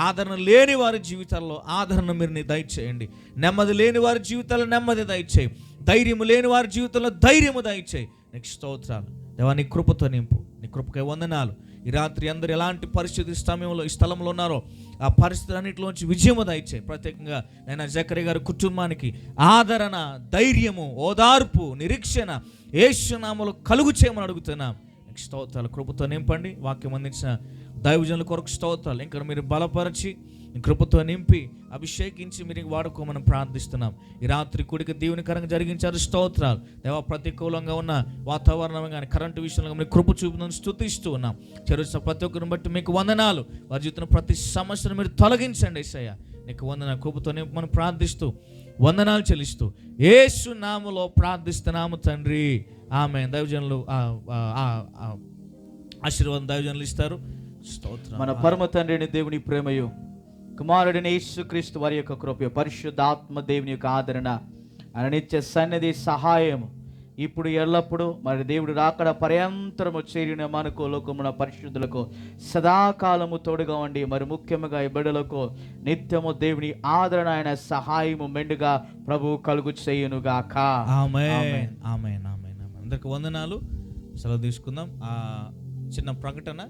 S1: ఆదరణ లేని వారి జీవితాల్లో ఆదరణ మీరు దయచేయండి. నెమ్మది లేని వారి జీవితాల్లో నెమ్మది దయచేయి. ధైర్యము లేని వారి జీవితంలో ధైర్యము దయచేయి. నీకు స్తోత్రాలు దేవా. నీ కృపతో నింపు, నీ కృపకై వందనాలు. ఈ రాత్రి అందరు ఎలాంటి పరిస్థితి సమయంలో ఈ స్థలంలో ఉన్నారో ఆ పరిస్థితులన్నింటిలోంచి విజయము దయచేయి. ప్రత్యేకంగా నేను జకరియా గారి కుటుంబానికి ఆదరణ, ధైర్యము, ఓదార్పు, నిరీక్షణ యేసు నామములో కలుగు చేయమని అడుగుతున్నాం. స్తోత్రాలు. కృపతో నింపండి. వాక్యం అందించిన దైవజనుల కొరకు స్తోత్రాలు. ఇంకా మీరు బలపరిచి కృపతో నింపి అభిషేకించి మీరు వాడుకోమని ప్రార్థిస్తున్నాం. ఈ రాత్రి కూడిక దీవెనకరంగా జరిగించారు. స్తోత్రాలు దేవా. ప్రతికూలంగా ఉన్న వాతావరణం కానీ కరెంటు విషయంలో మీరు కృప చూపుదని స్తుతిస్తూ ఉన్నాం. చెరువు ప్రతి ఒక్కరిని బట్టి మీకు వందనాలు. వారి జీవితంలో ప్రతి సమస్యను మీరు తొలగించండి యేసయ్య. నీకు వందనాలు. కృపతో నింపమని ప్రార్థిస్తూ వందనాలు చెల్లిస్తూ యేసు నామములో ప్రార్థిస్తున్నాము తండ్రి. ఆమేన్. దైవజనులు ఆశీర్వాదం దైవజనులు ఇస్తారు. స్తోత్రం.
S2: మన పరమ తండ్రిని దేవుని ప్రేమయు, కుమారుడిని యేసుక్రీస్తు వారి యొక్క కృపయు, పరిశుద్ధాత్మ దేవుని యొక్క ఆదరణ, ఆయన నిత్య సన్నిధి, సహాయము ఇప్పుడు ఎల్లప్పుడు మరి దేవుడు రాకడ పర్యంతరము చేరిన మనకు, లోకమున పరిశుద్ధులకు సదాకాలము తోడుగా ఉండి మరి ముఖ్యముగా ఈ బిడ్డలకు నిత్యము దేవుని ఆదరణ, ఆయన సహాయము మెండుగా ప్రభు కలుగు చేయునుగాక.
S1: ఆమేన్. ఆమేన్. ఆమేన్. అందరికి వందనాలు. సెలవు తీసుకుందాం. చిన్న ప్రకటన.